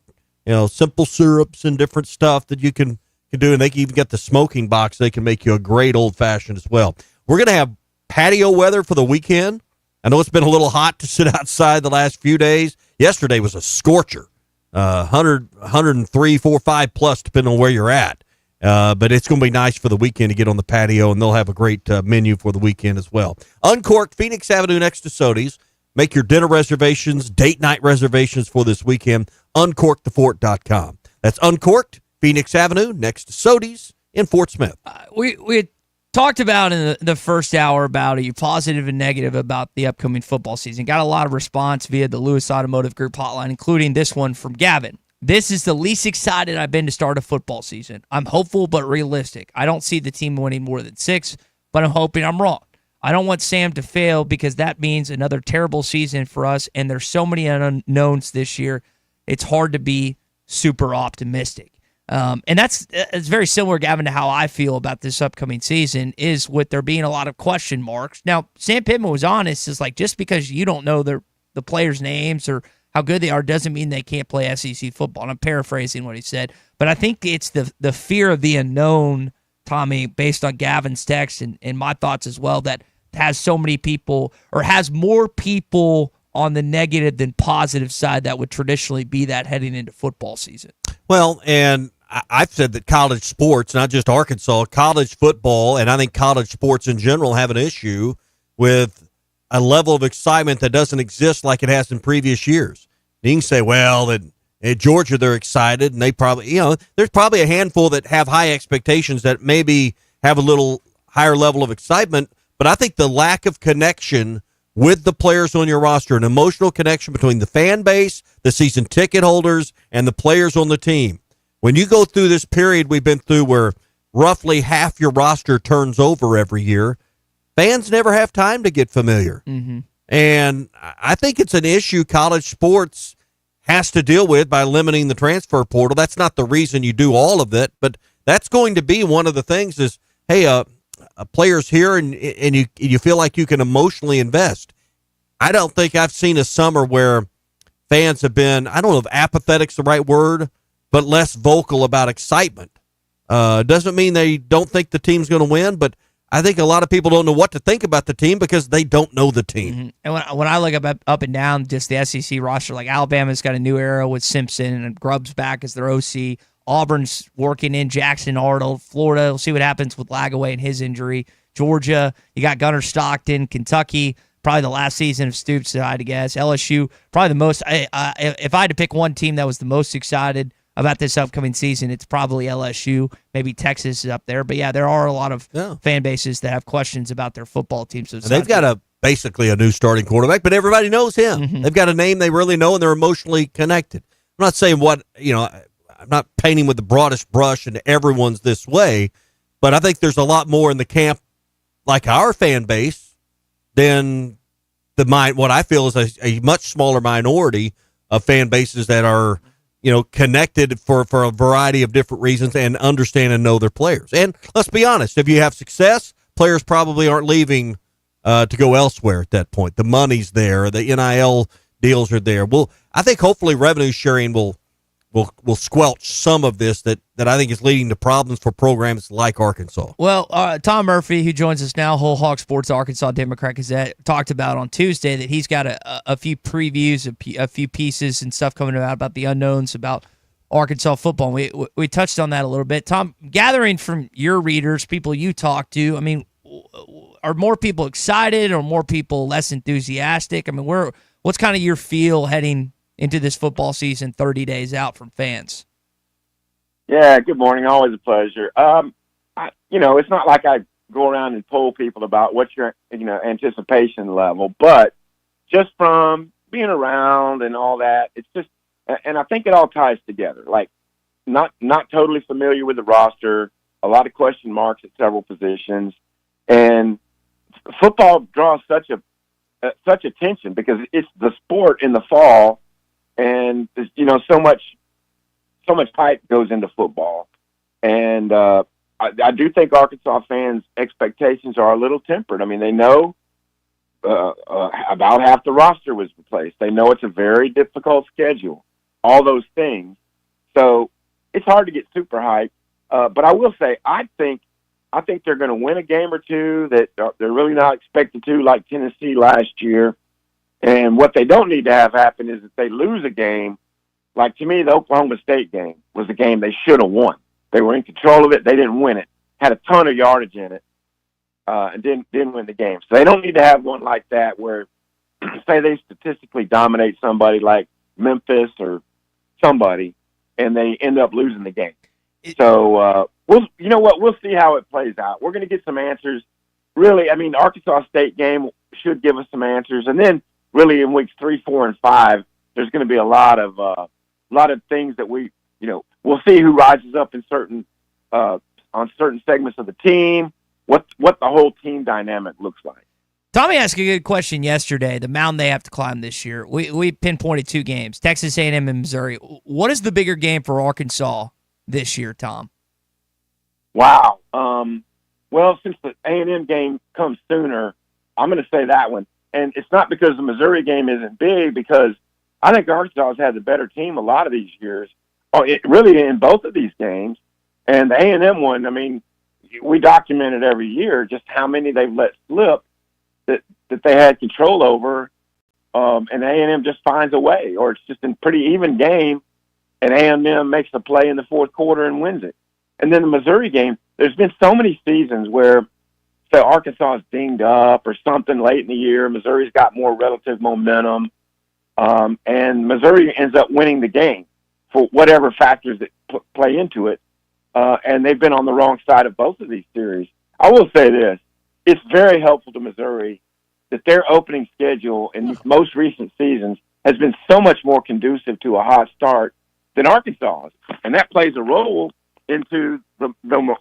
simple syrups and different stuff that you can do, and they can even get the smoking box. They can make you a great old fashioned as well. We're gonna have patio weather for the weekend. I know it's been a little hot to sit outside the last few days. Yesterday was a scorcher, 100, 103, 4, 5 plus, depending on where you're at. But it's going to be nice for the weekend to get on the patio, and they'll have a great menu for the weekend as well. Uncorked, Phoenix Avenue next to Sodi's. Make your dinner reservations, date night reservations for this weekend. UncorkedTheFort.com. That's Uncorked, Phoenix Avenue next to Sodi's in Fort Smith. We had talked about in the first hour about you positive and negative about the upcoming football season. Got a lot of response via the Lewis Automotive Group hotline, including this one from Gavin. This is the least excited I've been to start a football season. I'm hopeful but realistic. I don't see the team winning more than 6, but I'm hoping I'm wrong. I don't want Sam to fail because that means another terrible season for us, and there's so many unknowns this year. It's hard to be super optimistic. And it's very similar, Gavin, to how I feel about this upcoming season, is with there being a lot of question marks. Now, Sam Pittman was honest, is like, just because you don't know the players' names or how good they are doesn't mean they can't play SEC football. And I'm paraphrasing what he said. But I think it's the fear of the unknown, Tommy, based on Gavin's text and my thoughts as well, that has so many people, or has more people on the negative than positive side that would traditionally be that heading into football season. Well, and I've said that college sports, not just Arkansas, college football, and I think college sports in general have an issue with a level of excitement that doesn't exist like it has in previous years. You can say, well, at Georgia they're excited, and they probably, there's probably a handful that have high expectations that maybe have a little higher level of excitement, but I think the lack of connection with the players on your roster, an emotional connection between the fan base, the season ticket holders, and the players on the team. When you go through this period we've been through where roughly half your roster turns over every year, fans never have time to get familiar. Mm-hmm. And I think it's an issue college sports has to deal with by limiting the transfer portal. That's not the reason you do all of it, but that's going to be one of the things is, hey, a player's here and you feel like you can emotionally invest. I don't think I've seen a summer where fans have been, I don't know if apathetic's the right word, but less vocal about excitement. Doesn't mean they don't think the team's going to win, but I think a lot of people don't know what to think about the team because they don't know the team. Mm-hmm. And when I look up and down just the SEC roster, like Alabama's got a new era with Simpson and Grubb's back as their OC. Auburn's working in Jackson Arnold. Florida, we'll see what happens with Lagaway and his injury. Georgia, you got Gunnar Stockton. Kentucky, probably the last season of Stoops, I had to guess. LSU, probably the most. If I had to pick one team that was the most excited about this upcoming season, it's probably LSU. Maybe Texas is up there. But, yeah, there are a lot of fan bases that have questions about their football team. So they've got basically a new starting quarterback, but everybody knows him. Mm-hmm. They've got a name they really know, and they're emotionally connected. I'm not saying I'm not painting with the broadest brush and everyone's this way, but I think there's a lot more in the camp like our fan base than what I feel is a much smaller minority of fan bases that are connected for a variety of different reasons and understand and know their players. And let's be honest, if you have success, players probably aren't leaving to go elsewhere at that point. The money's there. The NIL deals are there. Well, I think hopefully revenue sharing will squelch some of this that I think is leading to problems for programs like Arkansas. Well, Tom Murphy, who joins us now, Whole Hog Sports Arkansas Democrat Gazette, talked about on Tuesday that he's got a few previews, a few pieces and stuff coming out about the unknowns about Arkansas football. We touched on that a little bit. Tom, gathering from your readers, people you talk to, I mean, are more people excited or more people less enthusiastic? I mean, what's kind of your feel heading into this football season 30 days out from fans? Yeah, good morning. Always a pleasure. It's not like I go around and poll people about what's your, anticipation level, but just from being around and all that, it's just, and I think it all ties together. Like, not totally familiar with the roster, a lot of question marks at several positions, and football draws such attention because it's the sport in the fall. And so much hype goes into football, and I do think Arkansas fans' expectations are a little tempered. I mean, they know about half the roster was replaced. They know it's a very difficult schedule, all those things. So it's hard to get super hyped. But I will say, I think they're going to win a game or two that they're really not expected to, like Tennessee last year. And what they don't need to have happen is that they lose a game. Like, to me, the Oklahoma State game was a game they should have won. They were in control of it. They didn't win it. Had a ton of yardage in it, and didn't win the game. So they don't need to have one like that where, say, they statistically dominate somebody like Memphis or somebody, and they end up losing the game. So we'll see how it plays out. We're going to get some answers. Really, I mean, the Arkansas State game should give us some answers, and then really in weeks 3, 4, and 5, there's going to be a lot of things that we'll see who rises up in on certain segments of the team, what the whole team dynamic looks like. Tommy asked a good question yesterday, the mountain they have to climb this year. We pinpointed 2 games, Texas A&M and Missouri. What is the bigger game for Arkansas this year, Tom? Wow. Well, since the A&M game comes sooner, I'm going to say that one. And it's not because the Missouri game isn't big, because I think Arkansas has had the better team a lot of these years. Really in both of these games. And the A&M one, I mean, we document it every year just how many they've let slip that they had control over, and A&M just finds a way, or it's just a pretty even game, and A&M makes a play in the fourth quarter and wins it. And then the Missouri game, there's been so many seasons where, say, Arkansas is dinged up or something late in the year, Missouri's got more relative momentum, and Missouri ends up winning the game for whatever factors that play into it, and they've been on the wrong side of both of these series. I will say this. It's very helpful to Missouri that their opening schedule in these most recent seasons has been so much more conducive to a hot start than Arkansas's. And that plays a role into the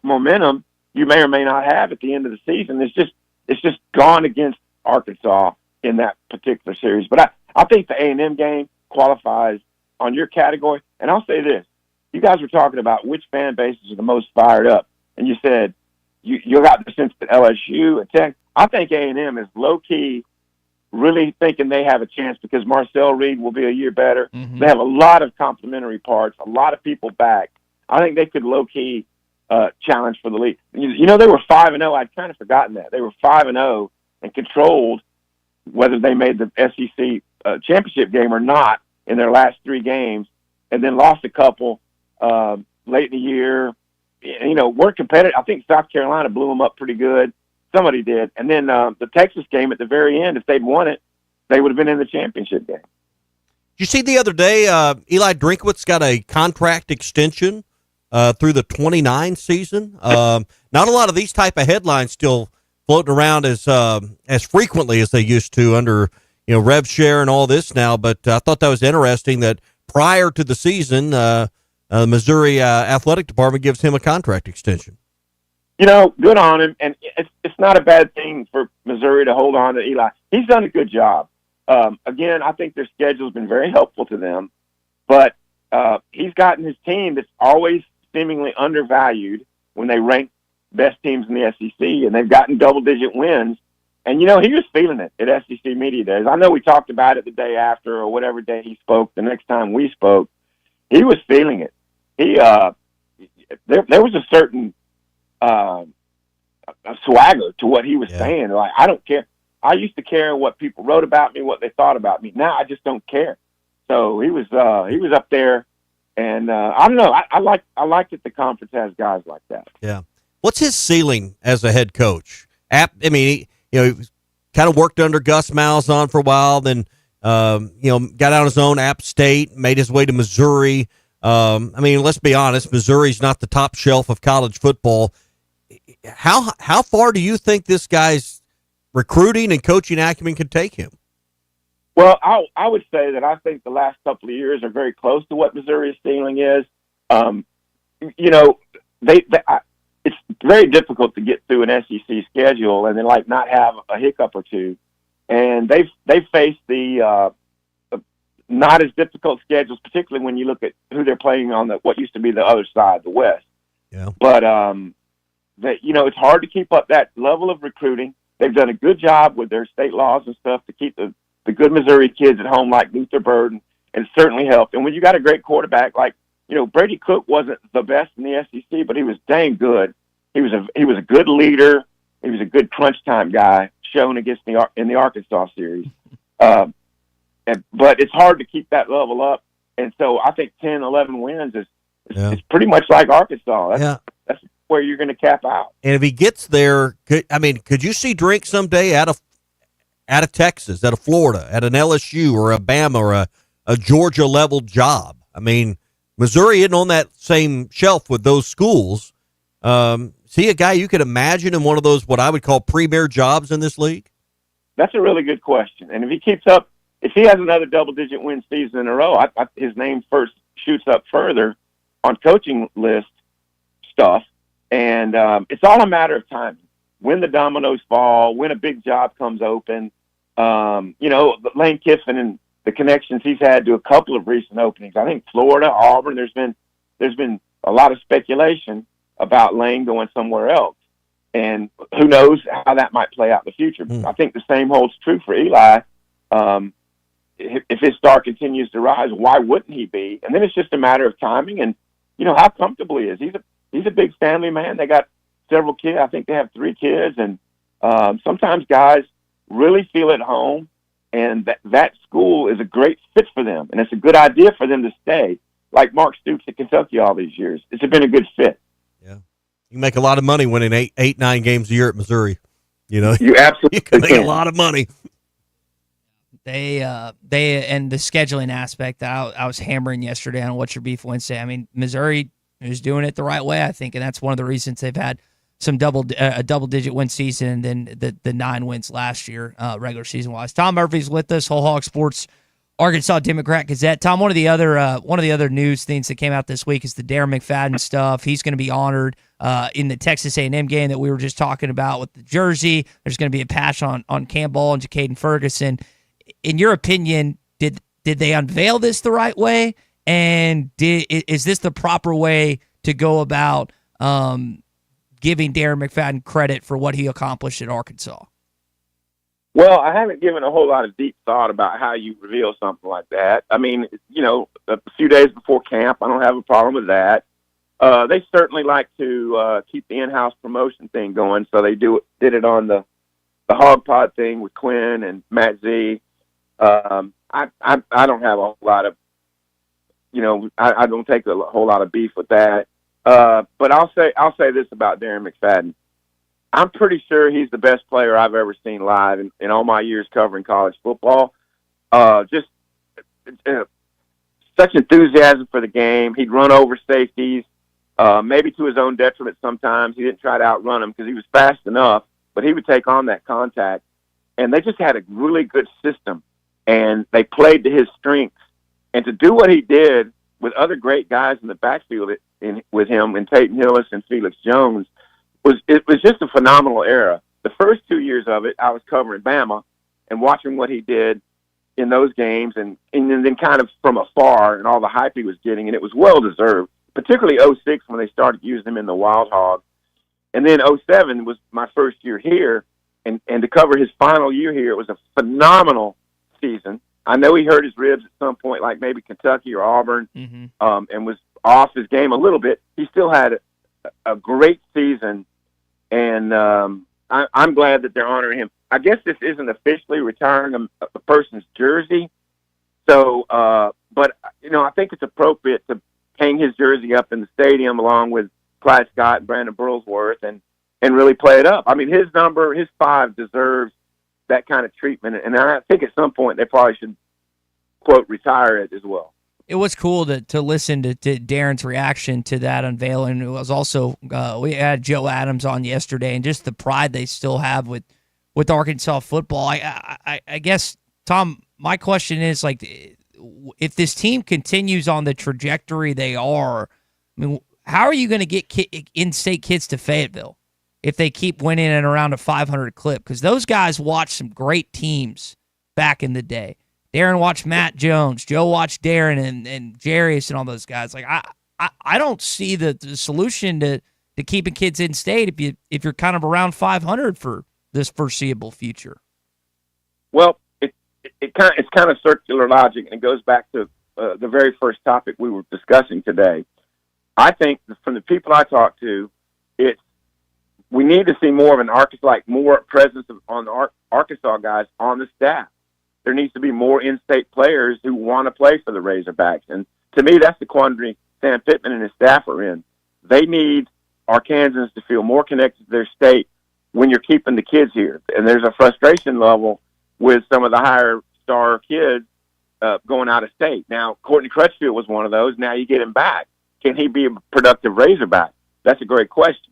momentum you may or may not have at the end of the season. It's just gone against Arkansas in that particular series. But I think the A&M game qualifies on your category. And I'll say this. You guys were talking about which fan bases are the most fired up. And you said you got the sense that LSU and Tech. I think A&M is low-key really thinking they have a chance because Marcel Reed will be a year better. Mm-hmm. They have a lot of complementary parts, a lot of people back. I think they could low-key challenge for the league. You know, they were 5-0. I'd kind of forgotten that. They were 5-0 and controlled whether they made the SEC championship game or not in their last 3 games, and then lost a couple late in the year. You know, weren't competitive. I think South Carolina blew them up pretty good. Somebody did. And then the Texas game at the very end, if they'd won it, they would have been in the championship game. Did you see the other day Eli Drinkwitz got a contract extension through the 29 season? Not a lot of these type of headlines still floating around as frequently as they used to under rev share and all this now. But I thought that was interesting that prior to the season, the Missouri athletic department gives him a contract extension. You know, good on him, and it's not a bad thing for Missouri to hold on to Eli. He's done a good job. Again, I think their schedule's been very helpful to them, but he's gotten his team that's always seemingly undervalued when they rank best teams in the SEC, and they've gotten double-digit wins. And, he was feeling it at SEC Media Days. I know we talked about it the day after or whatever day he spoke, the next time we spoke. He was feeling it. There was a certain a swagger to what he was saying. Like, I don't care. I used to care what people wrote about me, what they thought about me. Now I just don't care. So he was up there, and I don't know. I like that the conference has guys like that. Yeah. What's his ceiling as a head coach? He kind of worked under Gus Malzahn for a while, then got out on his own, App State, made his way to Missouri. Let's be honest, Missouri's not the top shelf of college football. How far do you think this guy's recruiting and coaching acumen could take him? Well, I would say that I think the last couple of years are very close to what Missouri's ceiling is. It's very difficult to get through an SEC schedule and then not have a hiccup or two. And they've faced the not as difficult schedules, particularly when you look at who they're playing on what used to be the other side, the West. Yeah. But it's hard to keep up that level of recruiting. They've done a good job with their state laws and stuff to keep the good Missouri kids at home like Luther Burden, and it certainly helped. And when you got a great quarterback Brady Cook wasn't the best in the SEC, but he was dang good. He was a good leader. He was a good crunch time guy, shown in the Arkansas series. But it's hard to keep that level up. And so I think 10, 11 wins is pretty much like Arkansas. That's where you're going to cap out. And if he gets there, could you see Drink someday out of Texas, out of Florida, at an LSU or a Bama or a Georgia level job? Missouri isn't on that same shelf with those schools. See a guy you could imagine in one of those, what I would call premier jobs in this league? That's a really good question. And if he has another double-digit win season in a row, his name first shoots up further on coaching list stuff. And it's all a matter of timing. When the dominoes fall, when a big job comes open. Lane Kiffin and the connections he's had to a couple of recent openings. I think Florida, Auburn. There's been a lot of speculation about Lane going somewhere else, and who knows how that might play out in the future. I think the same holds true for Eli. If his star continues to rise, why wouldn't he be? And then it's just a matter of timing and how comfortable he is. He's a big family man. They got several kids. I think they have 3 kids, and sometimes guys really feel at home, and that school is a great fit for them, and it's a good idea for them to stay. Like Mark Stoops at Kentucky all these years, it's been a good fit. You can make a lot of money winning 8-9 games a year at Missouri. You absolutely you can make a lot of money. They and the scheduling aspect that I was hammering yesterday on What's Your Beef Wednesday. Missouri is doing it the right way, I think, and that's one of the reasons they've had some double-digit win season and then the 9 wins last year, regular season-wise. Tom Murphy's with us, Whole Hog Sports Arkansas Democrat-Gazette. Tom, one of the other news things that came out this week is the Darren McFadden stuff. He's going to be honored in the Texas A&M game that we were just talking about with the jersey. There's going to be a patch on Cam Ball and Jacaden Ferguson. In your opinion, did they unveil this the right way? And is this the proper way to go about giving Darren McFadden credit for what he accomplished at Arkansas? Well, I haven't given a whole lot of deep thought about how you reveal something like that. I mean, a few days before camp, I don't have a problem with that. They certainly like to keep the in-house promotion thing going, so they did it on the Hog Pod thing with Quinn and Matt Z. I don't have a whole lot of, I don't take a whole lot of beef with that. But I'll say this about Darren McFadden. I'm pretty sure he's the best player I've ever seen live in all my years covering college football. Just such enthusiasm for the game. He'd run over safeties, maybe to his own detriment sometimes. He didn't try to outrun them because he was fast enough, but he would take on that contact. And they just had a really good system, and they played to his strengths. And to do what he did with other great guys in the backfield with him and Peyton Hillis and Felix Jones, it was just a phenomenal era. The first 2 years of it, I was covering Bama and watching what he did in those games and then kind of from afar and all the hype he was getting, and it was well-deserved, particularly 06 when they started using him in the Wild Hog. And then 07 was my first year here, and to cover his final year here, it was a phenomenal season. I know he hurt his ribs at some point, like maybe Kentucky or Auburn, and was off his game a little bit. He still had a great season, and I'm glad that they're honoring him. I guess this isn't officially retiring a person's jersey, so but I think it's appropriate to hang his jersey up in the stadium along with Clyde Scott and Brandon Burlsworth and really play it up. I mean, his 5 deserves that kind of treatment, and I think at some point they probably should quote retire it as well. It was cool to listen to Darren's reaction to that unveiling. It was also we had Joe Adams on yesterday, and just the pride they still have with Arkansas football. I guess, Tom, my question is, like, if this team continues on the trajectory they are, I mean, how are you going to get in-state kids to Fayetteville if they keep winning at around a 500 clip? Because those guys watched some great teams back in the day. Darren watched Matt Jones. Joe watched Darren and Jarius and all those guys. Like, I don't see the solution to keeping kids in state if you're kind of around 500 for this foreseeable future. Well, it's kind of circular logic, and it goes back to the very first topic we were discussing today. I think from the people I talk to, we need to see more of an more presence on Arkansas guys on the staff. There needs to be more in-state players who want to play for the Razorbacks. And to me, that's the quandary Sam Pittman and his staff are in. They need Arkansans to feel more connected to their state when you're keeping the kids here. And there's a frustration level with some of the higher star kids going out of state. Now, Courtney Crutchfield was one of those. Now you get him back. Can he be a productive Razorback? That's a great question.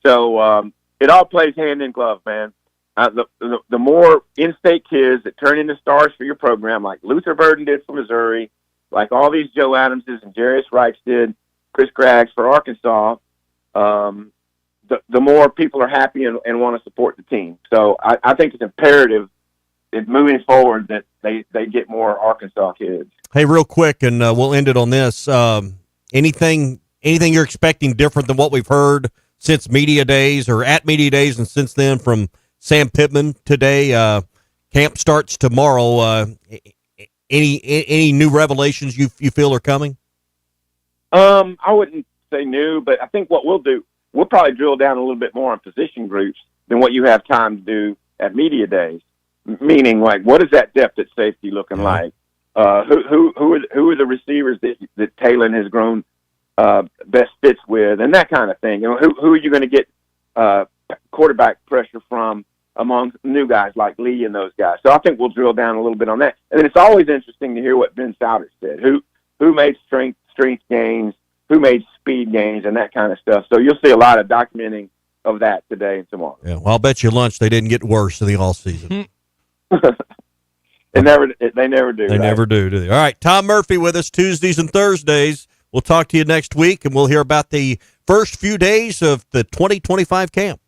So it all plays hand in glove, man. The more in-state kids that turn into stars for your program, like Luther Burden did for Missouri, like all these Joe Adamses and Jarius Wrights did, Chris Craggs for Arkansas, the more people are happy and want to support the team. So I think it's imperative in moving forward that they get more Arkansas kids. Hey, real quick, and we'll end it on this. Anything you're expecting different than what we've heard since media days or at media days and since then from Sam Pittman today? Camp starts tomorrow. Any new revelations you feel are coming? I wouldn't say new, but I think what we'll probably drill down a little bit more on position groups than what you have time to do at media days. Meaning, like, what is that depth at safety looking like? Who are the receivers that Talon has grown best fits with, and that kind of thing. Who are you going to get quarterback pressure from among new guys like Lee and those guys? So I think we'll drill down a little bit on that. And then it's always interesting to hear what Ben Souders said. Who made strength gains, who made speed gains, and that kind of stuff. So you'll see a lot of documenting of that today and tomorrow. Yeah, well, I'll bet you lunch they didn't get worse in the off season. They never do. They right? never do they? All right, Tom Murphy with us Tuesdays and Thursdays. We'll talk to you next week, and we'll hear about the first few days of the 2025 camp.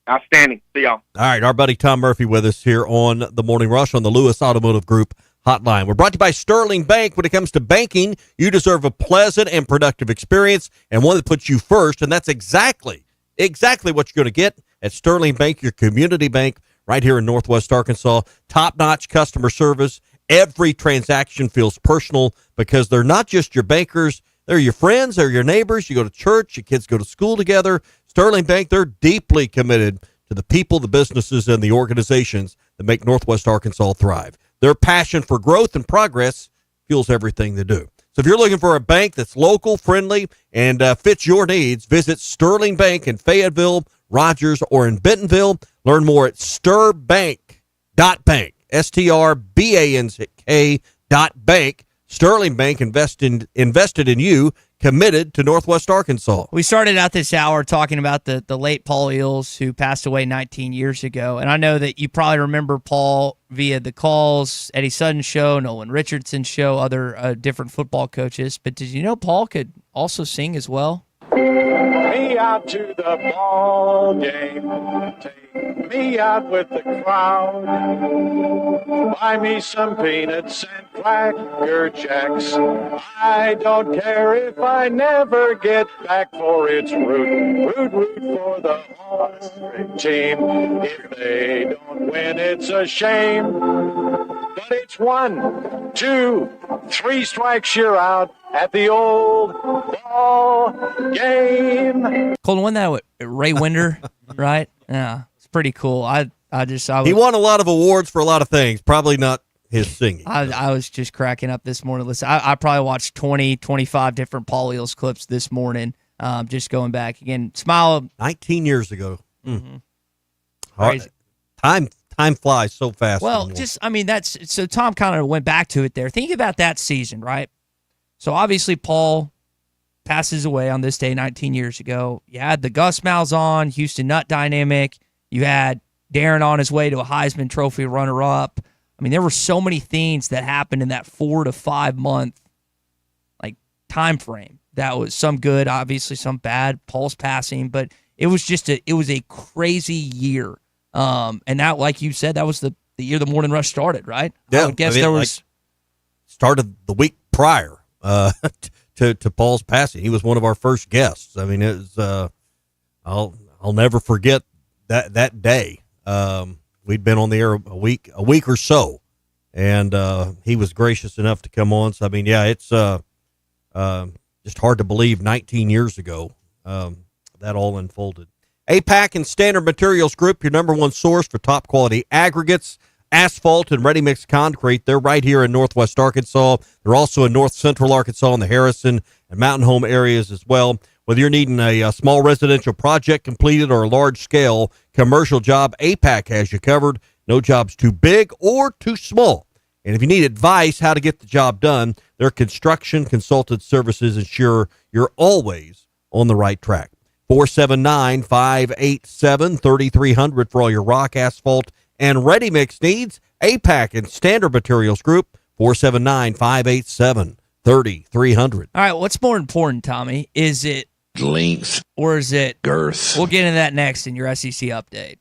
Outstanding. See y'all. All right, our buddy Tom Murphy with us here on the Morning Rush on the Lewis Automotive Group Hotline. We're brought to you by Sterling Bank. When it comes to banking, you deserve a pleasant and productive experience and one that puts you first, and that's exactly what you're going to get at Sterling Bank, your community bank right here in Northwest Arkansas. Top-notch customer service. Every transaction feels personal because they're not just your bankers. They're your friends. They're your neighbors. You go to church. Your kids go to school together. Sterling Bank, they're deeply committed to the people, the businesses, and the organizations that make Northwest Arkansas thrive. Their passion for growth and progress fuels everything they do. So if you're looking for a bank that's local, friendly, and fits your needs, visit Sterling Bank in Fayetteville, Rogers, or in Bentonville. Learn more at stirbank.bank, STRBANK.bank. Sterling Bank invested in you, committed to Northwest Arkansas. We started out this hour talking about the late Paul Eels, who passed away 19 years ago. And I know that you probably remember Paul via the calls, Eddie Sutton's show, Nolan Richardson's show, other different football coaches. But did you know Paul could also sing as well? Me out to the ball game. Take me out with the crowd. Buy me some peanuts and Cracker Jacks. I don't care if I never get back, for it's root for the home team. If they don't win, it's a shame. But it's 1, 2, 3 strikes, you're out at the old ball game. Colton, won that with Ray Winder, right? Yeah, it's pretty cool. He won a lot of awards for a lot of things, probably not his singing. I was just cracking up this morning. Listen, I probably watched 20, 25 different Paul Eels clips this morning, just going back. Again, smile. 19 years ago. Mm-hmm. Crazy. Time flies so fast. Well, anymore. so Tom kind of went back to it there. Think about that season, right? So obviously Paul passes away on this day 19 years ago. You had the Gus Malzahn, Houston Nutt dynamic. You had Darren on his way to a Heisman Trophy runner-up. I mean, there were so many things that happened in that 4 to 5 month time frame. That was some good, obviously some bad. Paul's passing, but it was a crazy year. And that, like you said, that was the year the Morning Rush started, right? Yeah, I would guess there was started the week prior to Paul's passing. He was one of our first guests. I mean, it was I'll never forget that day. We'd been on the air a week or so, and he was gracious enough to come on. So I mean, yeah, it's just hard to believe 19 years ago that all unfolded. APAC and Standard Materials Group, your number one source for top quality aggregates, asphalt, and ready-mix concrete. They're right here in Northwest Arkansas. They're also in North Central Arkansas in the Harrison and Mountain Home areas as well. Whether you're needing a small residential project completed or a large-scale commercial job, APAC has you covered. No job's too big or too small. And if you need advice how to get the job done, their construction consultant services ensure you're always on the right track. 479-587-3300 for all your rock, asphalt, and ready-mix needs. APAC and Standard Materials Group, 479-587-3300. All right, what's more important, Tommy? Is it length or is it girth? We'll get into that next in your SEC update.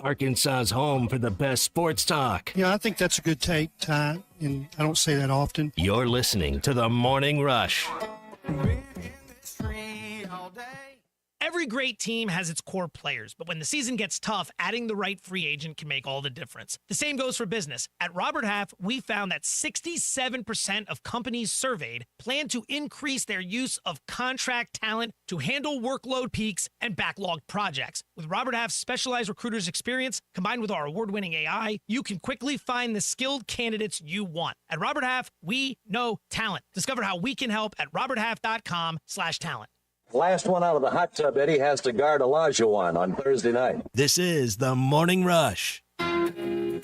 Arkansas's home for the best sports talk. Yeah, I think that's a good take, Ty, and I don't say that often. You're listening to the Morning Rush. Every great team has its core players, but when the season gets tough, adding the right free agent can make all the difference. The same goes for business. At Robert Half, we found that 67% of companies surveyed plan to increase their use of contract talent to handle workload peaks and backlogged projects. With Robert Half's specialized recruiters' experience, combined with our award-winning AI, you can quickly find the skilled candidates you want. At Robert Half, we know talent. Discover how we can help at roberthalf.com/talent. Last one out of the hot tub, Eddie has to guard Olajuwon on Thursday night. This is the Morning Rush.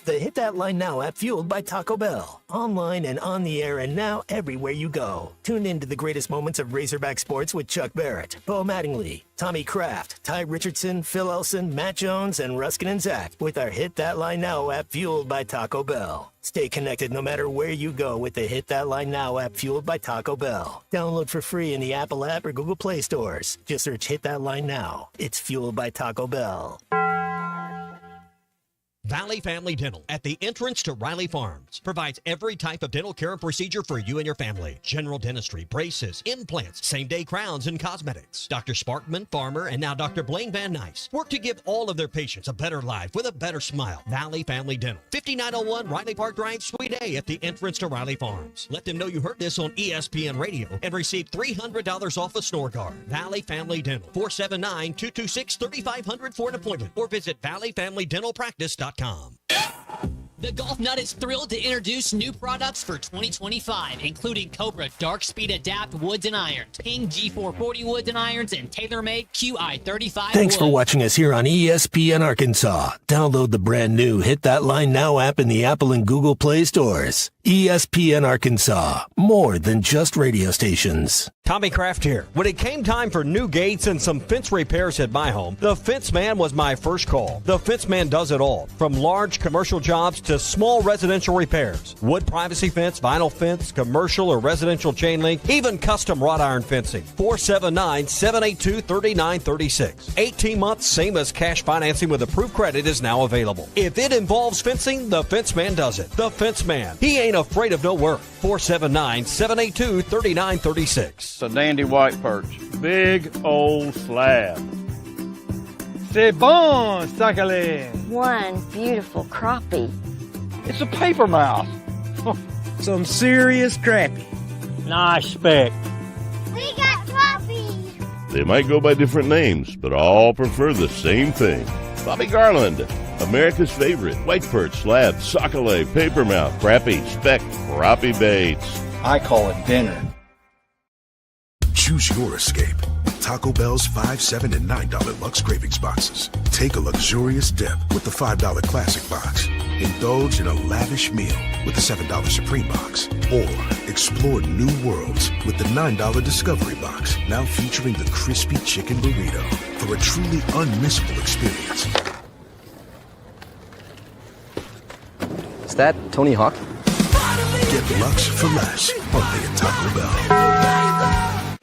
The Hit That Line Now app fueled by Taco Bell. Online and on the air and now everywhere you go. Tune in to the greatest moments of Razorback sports with Chuck Barrett, Bo Mattingly, Tommy Kraft, Ty Richardson, Phil Elson, Matt Jones, and Ruskin and Zach with our Hit That Line Now app fueled by Taco Bell. Stay connected no matter where you go with the Hit That Line Now app fueled by Taco Bell. Download for free in the Apple app or Google Play stores. Just search Hit That Line Now. It's fueled by Taco Bell. Valley Family Dental at the entrance to Riley Farms provides every type of dental care and procedure for you and your family. General dentistry, braces, implants, same-day crowns, and cosmetics. Dr. Sparkman, Farmer, and now Dr. Blaine Van Nice work to give all of their patients a better life with a better smile. Valley Family Dental, 5901 Riley Park Drive, Suite A at the entrance to Riley Farms. Let them know you heard this on ESPN Radio and receive $300 off a snore guard. Valley Family Dental, 479-226-3500 for an appointment or visit valleyfamilydentalpractice.com. The Golf Nut is thrilled to introduce new products for 2025, including Cobra Dark Speed Adapt Woods and Irons, Ping G440 Woods and Irons, and TaylorMade QI35 Thanks for Woods. watching us here on ESPN Arkansas. Download the brand new Hit That Line Now app in the Apple and Google Play stores. ESPN Arkansas, more than just radio stations. Tommy Kraft here. When it came time for new gates and some fence repairs at my home, the Fence Man was my first call. The Fence Man does it all, from large commercial jobs to small residential repairs. Wood privacy fence, vinyl fence, commercial or residential chain link, even custom wrought iron fencing. 479-782-3936. 18 months, same as cash financing with approved credit is now available. If it involves fencing, the Fence Man does it. The Fence Man. He ain't afraid of no work. 479-782-3936. It's a dandy white perch. Big old slab. C'est bon, sacale. One beautiful crappie. It's a paper mouse. Some serious crappie. Nice speck. We got crappie. They might go by different names, but all prefer the same thing. Bobby Garland, America's favorite white perch, slab, sockeye, papermouth, crappie, speck, crappie baits. I call it dinner. Choose your escape. Taco Bell's $5, $7, and $9 Lux Cravings boxes. Take a luxurious dip with the $5 Classic box. Indulge in a lavish meal with the $7 Supreme box. Or explore new worlds with the $9 Discovery box, now featuring the crispy chicken burrito for a truly unmissable experience. Is that Tony Hawk? Get Lux for less, only at Taco Bell.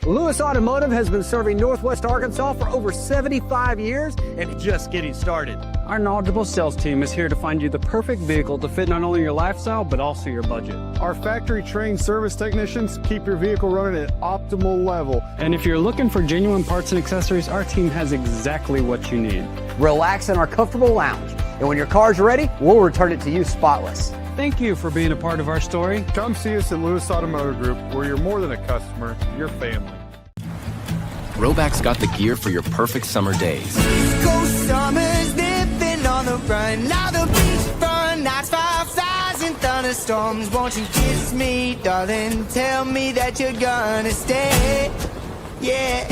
Lewis Automotive has been serving Northwest Arkansas for over 75 years and just getting started. Our knowledgeable sales team is here to find you the perfect vehicle to fit not only your lifestyle, but also your budget. Our factory-trained service technicians keep your vehicle running at optimal level. And if you're looking for genuine parts and accessories, our team has exactly what you need. Relax in our comfortable lounge, and when your car's ready, we'll return it to you spotless. Thank you for being a part of our story. Come see us at Lewis Automotive Group, where you're more than a customer, you're family. Roback's got the gear for your perfect summer days. Summers dipping on the run. Now the beach front, nights 5,000 thunderstorms. Won't you kiss me, darling? Tell me that you're gonna stay. Yeah.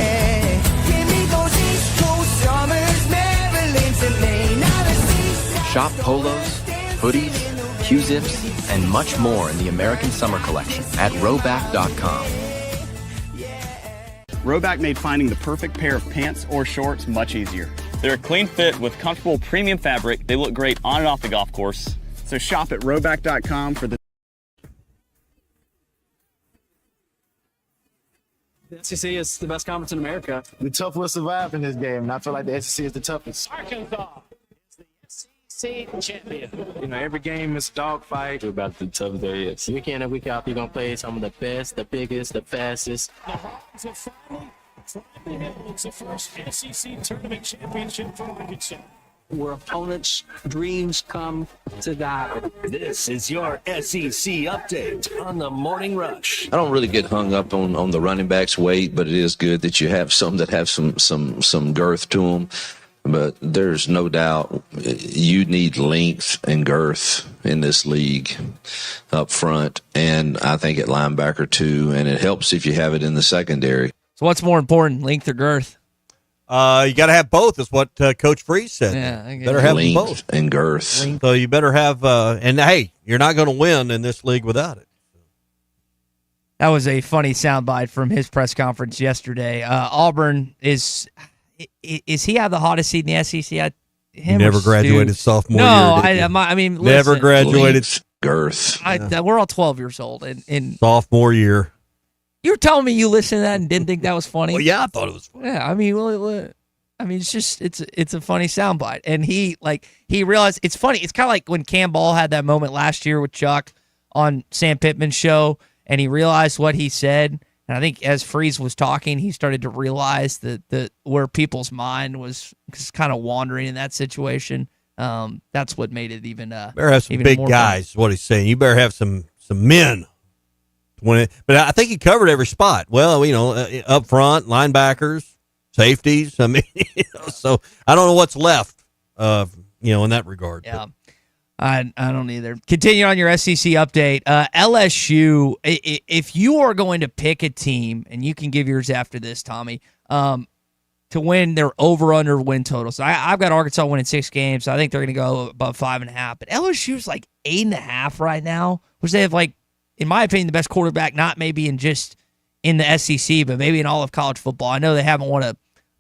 Give me those East Coast summers, Maryland to Maine. Now the seaside. Shop polos, hoodies, Q-zips, and much more in the American Summer Collection at Roback.com. Roback made finding the perfect pair of pants or shorts much easier. They're a clean fit with comfortable premium fabric. They look great on and off the golf course. So shop at Roback.com for the SEC is the best conference in America. The tough will survive in this game, and I feel like the SEC is the toughest. Arkansas is the SEC champion. You know, every game is a dogfight. We're about the tough there is. Week in and week out, you're going to play some of the best, the biggest, the fastest. The Hawks have finally held the first SEC tournament championship for Arkansas. Where opponents' dreams come to die. This is your SEC update on the Morning Rush. I don't really get hung up on the running back's weight, but it is good that you have some that have some girth to them. But there's no doubt you need length and girth in this league up front, and I think at linebacker too, and it helps if you have it in the secondary. So what's more important, length or girth? You got to have both, is what Coach Freeze said. Yeah, I guess. Better have Length both. and girth. So you better have, and hey, you're not going to win in this league without it. That was a funny soundbite from his press conference yesterday. Auburn is he have the hottest seat in the SEC? He never graduated sophomore year. I mean, never listen, graduated. Girth. We're all 12 years old, and Sophomore year. You're telling me you listened to that and didn't think that was funny? Well, yeah, I thought it was funny. Yeah, I mean, it's just it's a funny soundbite, and he realized it's funny. It's kind of like when Cam Ball had that moment last year with Chuck on Sam Pittman's show, and he realized what he said. And I think as Freeze was talking, he started to realize that where people's mind was kind of wandering in that situation. That's what made it even. Better have some big guys. Is what he's saying. You better have some men. But I think he covered every spot. Well, up front, linebackers, safeties. I mean, so I don't know what's left. In that regard. Yeah. I don't either. Continue on your SEC update. LSU, if you are going to pick a team, and you can give yours after this, Tommy, to win their over-under win totals. I've got Arkansas winning 6 games, so I think they're going to go above 5.5. But LSU's like 8.5 right now, which they have, in my opinion, the best quarterback, not maybe in the SEC, but maybe in all of college football. I know they haven't won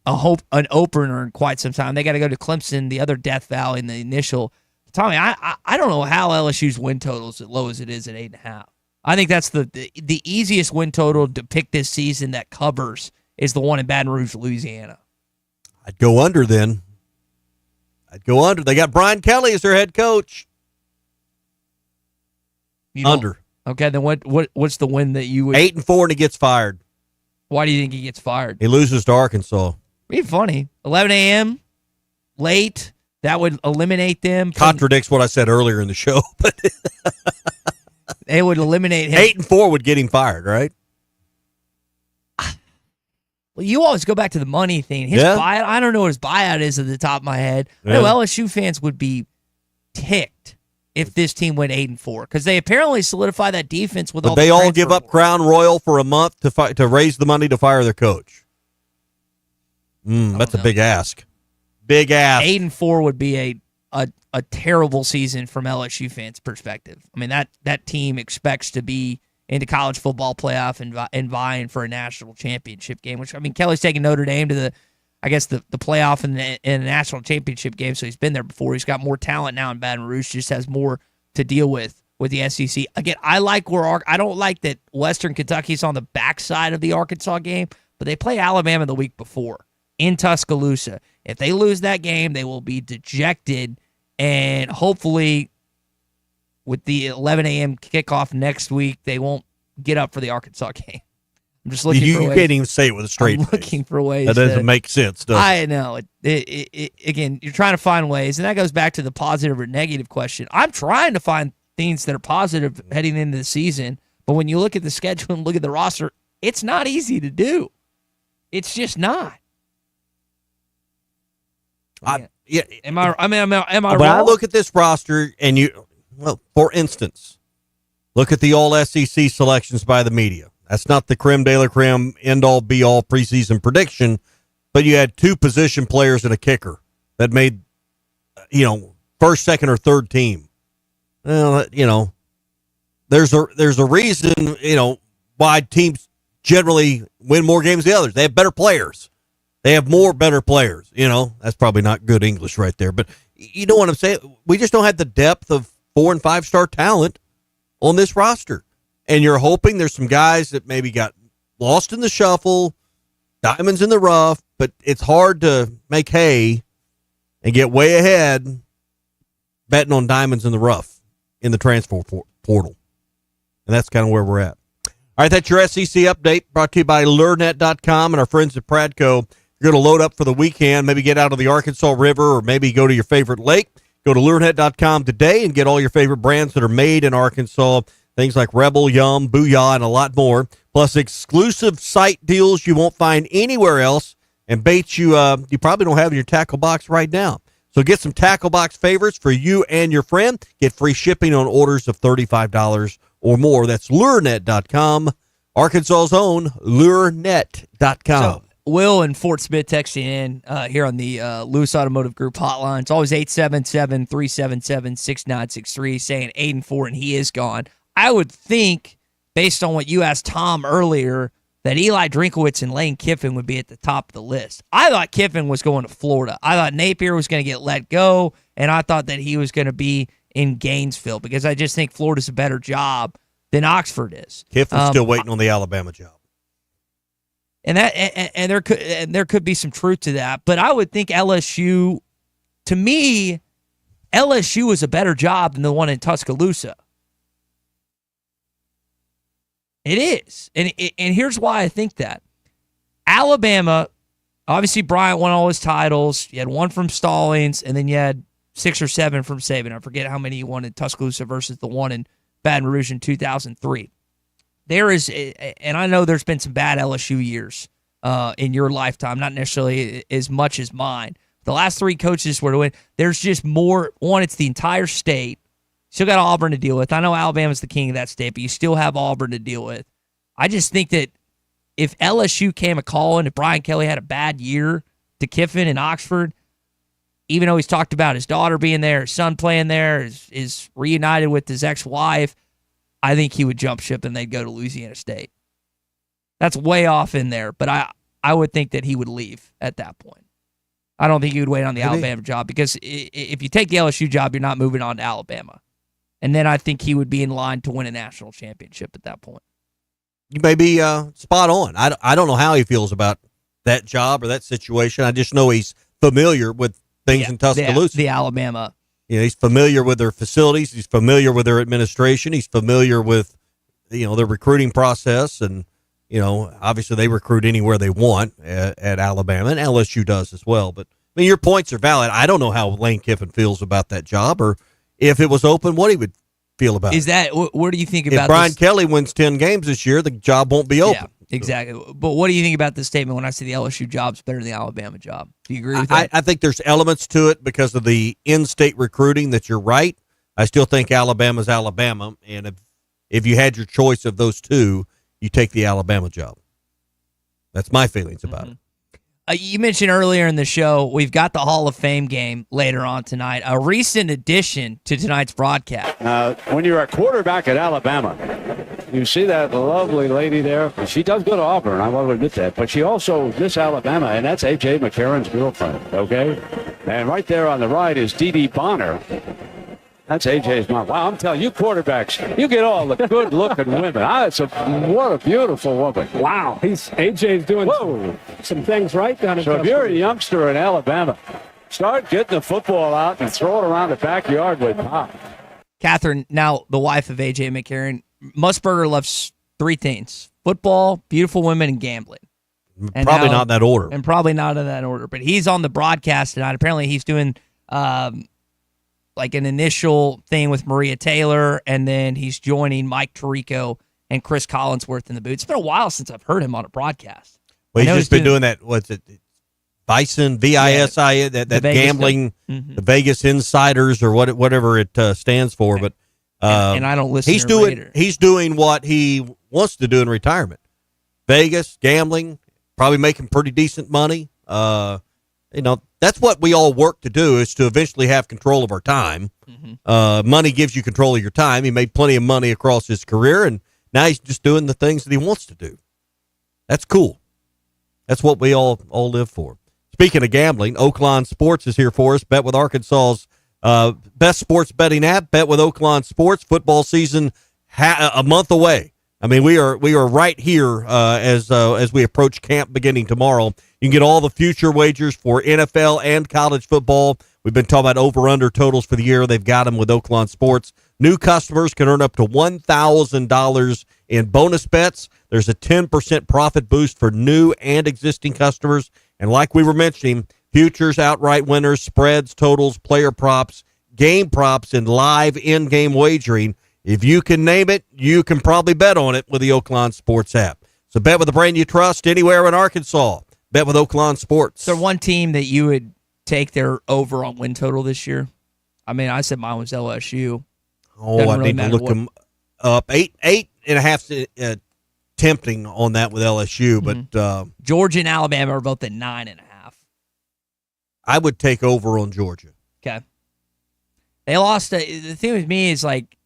an opener in quite some time. They got to go to Clemson, the other Death Valley in the initial. Tommy, I don't know how LSU's win total is as low as it is at 8.5. I think that's the easiest win total to pick this season that covers is the one in Baton Rouge, Louisiana. I'd go under then. They got Brian Kelly as their head coach. Under. Okay, then what's the win that you would 8-4 and he gets fired? Why do you think he gets fired? He loses to Arkansas. Be funny. 11 a.m. late. That would eliminate them. Contradicts what I said earlier in the show, but it would eliminate him. 8-4 would get him fired, right? Well, you always go back to the money thing. His buyout, I don't know what his buyout is at the top of my head. Yeah. I know LSU fans would be ticked if this team went 8-4 because they apparently solidify that defense with all. They all give up Crown Royal for a month to raise the money to fire their coach. That's a big ask. Big ask. 8-4 would be a terrible season from LSU fans' perspective. I mean that team expects to be into college football playoff and vying for a national championship game. Which Kelly's taking Notre Dame to the playoff and the national championship game. So he's been there before. He's got more talent now in Baton Rouge. Just has more to deal with the SEC. Again, I don't like that Western Kentucky's on the backside of the Arkansas game, but they play Alabama the week before in Tuscaloosa. If they lose that game, they will be dejected, and hopefully with the 11 a.m. kickoff next week, they won't get up for the Arkansas game. I'm just looking for ways. You can't even say it with a straight face. Looking for ways. That doesn't make sense, does it? I know. Again, you're trying to find ways, and that goes back to the positive or negative question. I'm trying to find things that are positive heading into the season, but when you look at the schedule and look at the roster, it's not easy to do. It's just not. Am I wrong? When I look at this roster, and for instance, look at the all SEC selections by the media. That's not the creme de la creme, end all be all preseason prediction, but you had 2 position players and a kicker that made, first, second, or third team. Well, there's a reason, why teams generally win more games than others. They have better players. They have more better players. That's probably not good English right there, but you know what I'm saying? We just don't have the depth of 4- and 5-star talent on this roster. And you're hoping there's some guys that maybe got lost in the shuffle, diamonds in the rough, but it's hard to make hay and get way ahead betting on diamonds in the rough in the transfer portal. And that's kind of where we're at. All right, that's your SEC update brought to you by LureNet.com and our friends at Pradco. You're going to load up for the weekend, maybe get out of the Arkansas River or maybe go to your favorite lake. Go to LureNet.com today and get all your favorite brands that are made in Arkansas. Things like Rebel, Yum, Booyah, and a lot more. Plus exclusive site deals you won't find anywhere else and baits you probably don't have in your tackle box right now. So get some tackle box favorites for you and your friend. Get free shipping on orders of $35 or more. That's LureNet.com, Arkansas's own LureNet.com. So Will and Fort Smith texting in here on the Lewis Automotive Group hotline. It's always 877-377-6963 saying 8-4 and he is gone. I would think, based on what you asked Tom earlier, that Eli Drinkowitz and Lane Kiffin would be at the top of the list. I thought Kiffin was going to Florida. I thought Napier was going to get let go, and I thought that he was going to be in Gainesville because I just think Florida's a better job than Oxford is. Kiffin's still waiting on the Alabama job. And there could be some truth to that, but I would think LSU, to me, LSU is a better job than the one in Tuscaloosa. It is, and here's why I think that. Alabama, obviously Bryant won all his titles. You had one from Stallings, and then you had 6 or 7 from Saban. I forget how many he won in Tuscaloosa versus the one in Baton Rouge in 2003. There is, and I know there's been some bad LSU years in your lifetime, not necessarily as much as mine. The last 3 coaches were to win. There's just more. One, it's the entire state. Still got Auburn to deal with. I know Alabama's the king of that state, but you still have Auburn to deal with. I just think that if LSU came a calling, if Brian Kelly had a bad year to Kiffin in Oxford, even though he's talked about his daughter being there, his son playing there, is reunited with his ex-wife, I think he would jump ship and they'd go to Louisiana State. That's way off in there, but I would think that he would leave at that point. I don't think he would wait on the Alabama job because if you take the LSU job, you're not moving on to Alabama. And then I think he would be in line to win a national championship at that point. You may be spot on. I don't know how he feels about that job or that situation. I just know he's familiar with things in Tuscaloosa. The Alabama. You know, he's familiar with their facilities. He's familiar with their administration. He's familiar with, their recruiting process. And, obviously they recruit anywhere they want at Alabama, and LSU does as well. But, I mean, your points are valid. I don't know how Lane Kiffin feels about that job, or if it was open, what he would feel about it. What do you think about if Brian Kelly wins 10 games this year, the job won't be open. Yeah, exactly. But what do you think about this statement when I say the LSU job's better than the Alabama job? Do you agree with that? I think there's elements to it because of the in-state recruiting that you're right. I still think Alabama's Alabama, and if you had your choice of those two, you take the Alabama job. That's my feelings about it. You mentioned earlier in the show, we've got the Hall of Fame game later on tonight, a recent addition to tonight's broadcast. When you're a quarterback at Alabama, you see that lovely lady there. She does go to Auburn, I will admit that, but she also Miss Alabama, and that's A.J. McCarron's girlfriend, okay? And right there on the right is Dee Dee Bonner. That's AJ's mom. Wow, I'm telling you, quarterbacks, you get all the good-looking women. What a beautiful woman. Wow, AJ's doing some things right down in So if you're a youngster in Alabama, start getting the football out and throw it around the backyard with Pop. Catherine, now the wife of AJ McCarron, Musburger loves 3 things: football, beautiful women, and gambling. And probably not in that order. And probably not in that order. But he's on the broadcast tonight. Apparently he's doing like an initial thing with Maria Taylor, and then he's joining Mike Tirico and Chris Collinsworth in the booth. It's been a while since I've heard him on a broadcast. Well, he's just been doing that. What's it? Bison, VISI, that gambling, the Vegas Insiders, or whatever it stands for. But and I don't listen. He's doing what he wants to do in retirement. Vegas gambling, probably making pretty decent money. That's what we all work to do, is to eventually have control of our time. Money gives you control of your time. He made plenty of money across his career, and now he's just doing the things that he wants to do. That's cool. That's what we all live for. Speaking of gambling, Oaklawn Sports is here for us. Bet with Arkansas's best sports betting app. Bet with Oaklawn Sports. Football season a month away. I mean, we are right here as we approach camp beginning tomorrow. You can get all the future wagers for NFL and college football. We've been talking about over-under totals for the year. They've got them with Oaklawn Sports. New customers can earn up to $1,000 in bonus bets. There's a 10% profit boost for new and existing customers. And like we were mentioning, futures, outright winners, spreads, totals, player props, game props, and live in-game wagering. If you can name it, you can probably bet on it with the Oaklawn Sports app. So bet with the brand you trust anywhere in Arkansas. Bet with Oaklawn Sports. Is there one team that you would take their over on win total this year? I mean, I said mine was LSU. I need to look them up. 8.5 tempting on that with LSU, but Georgia and Alabama are both at 9.5. I would take over on Georgia. Okay. They lost. The thing with me is, like,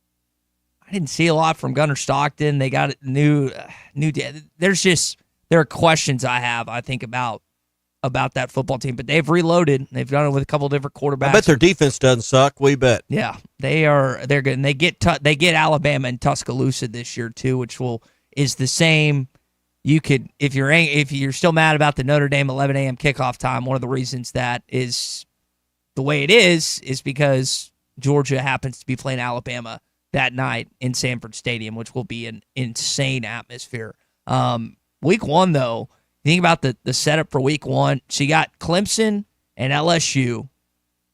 I didn't see a lot from Gunnar Stockton. They got new. There are questions I have, I think, about that football team, but they've reloaded. They've done it with a couple different quarterbacks. I bet their defense doesn't suck. We bet. Yeah, they're good. And they get Alabama and Tuscaloosa this year too, which is the same. You could, if you're still mad about the Notre Dame 11 a.m. kickoff time, one of the reasons that is the way it is because Georgia happens to be playing Alabama that night in Sanford Stadium, which will be an insane atmosphere. Week 1, though, think about the setup for week 1. So you got Clemson and LSU,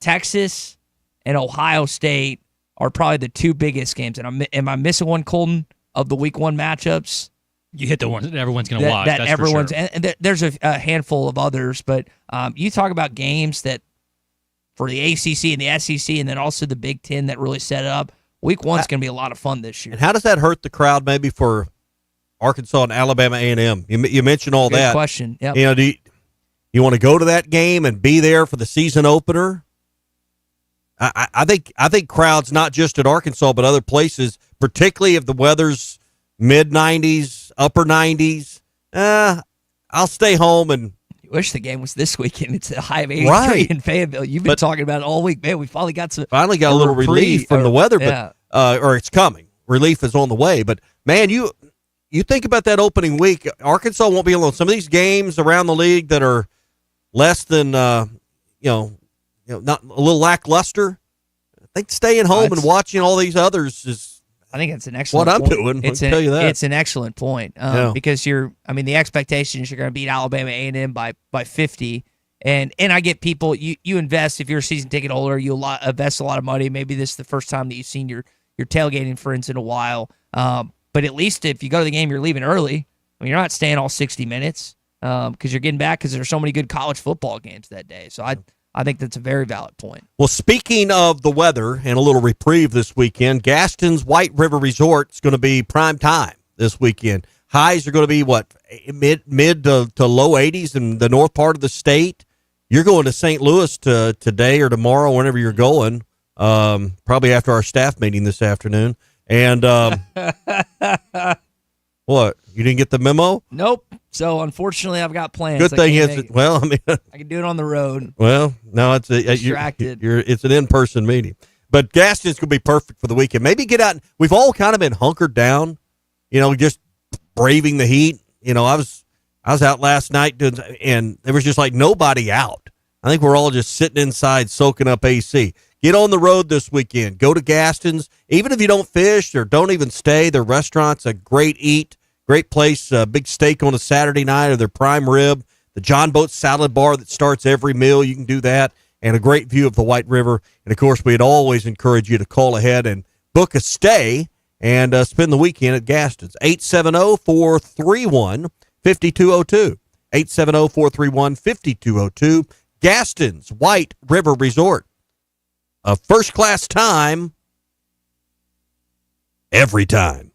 Texas and Ohio State are probably the two biggest games. And am I missing one, Colton, of the week 1 matchups? You hit the ones that everyone's going to watch. That's everyone's, for sure. And there's a handful of others, but you talk about games that for the ACC and the SEC, and then also the Big Ten that really set it up. Week 1's going to be a lot of fun this year. And how does that hurt the crowd? Maybe for Arkansas and Alabama A&M. You mentioned all Good that. Question. Yep. You know, do you want to go to that game and be there for the season opener? I think crowds not just at Arkansas but other places, particularly if the weather's mid 90s, upper 90s. I'll stay home and. You wish the game was this weekend. It's a high of 83 in Fayetteville. You've been talking about it all week, man. We finally got a little relief from the weather, but or it's coming. Relief is on the way, but man, you think about that opening week. Arkansas won't be alone. Some of these games around the league that are less than not a little lackluster. I think staying home and watching all these others is. I think it's an excellent what I'm point. doing. I'll tell you that. It's an excellent point because the expectation is you're going to beat Alabama A&M by 50. And I get people, you invest, if you're a season ticket holder, you invest a lot of money. Maybe this is the first time that you've seen your tailgating friends in a while. But at least if you go to the game, you're leaving early. I mean, you're not staying all 60 minutes because you're getting back because there's so many good college football games that day. So I think that's a very valid point. Well, speaking of the weather and a little reprieve this weekend, Gaston's White River Resort is going to be prime time this weekend. Highs are going to be, mid to low 80s in the north part of the state. You're going to St. Louis today or tomorrow, whenever you're going, probably after our staff meeting this afternoon. And what? You didn't get the memo? Nope. So, unfortunately, I've got plans. Good thing is, I can do it on the road. Well, no, it's distracted. It's an in-person meeting. But Gaston's going to be perfect for the weekend. Maybe get out. We've all kind of been hunkered down, just braving the heat. I was out last night and there was just like nobody out. I think we're all just sitting inside soaking up AC. Get on the road this weekend. Go to Gaston's. Even if you don't fish or don't even stay, their restaurant's a great eat. Great place, big steak on a Saturday night or their prime rib, the John Boat salad bar that starts every meal. You can do that, and a great view of the White River. And, of course, we'd always encourage you to call ahead and book a stay and spend the weekend at Gaston's. 870-431-5202. 870-431-5202. Gaston's White River Resort. A first-class time every time.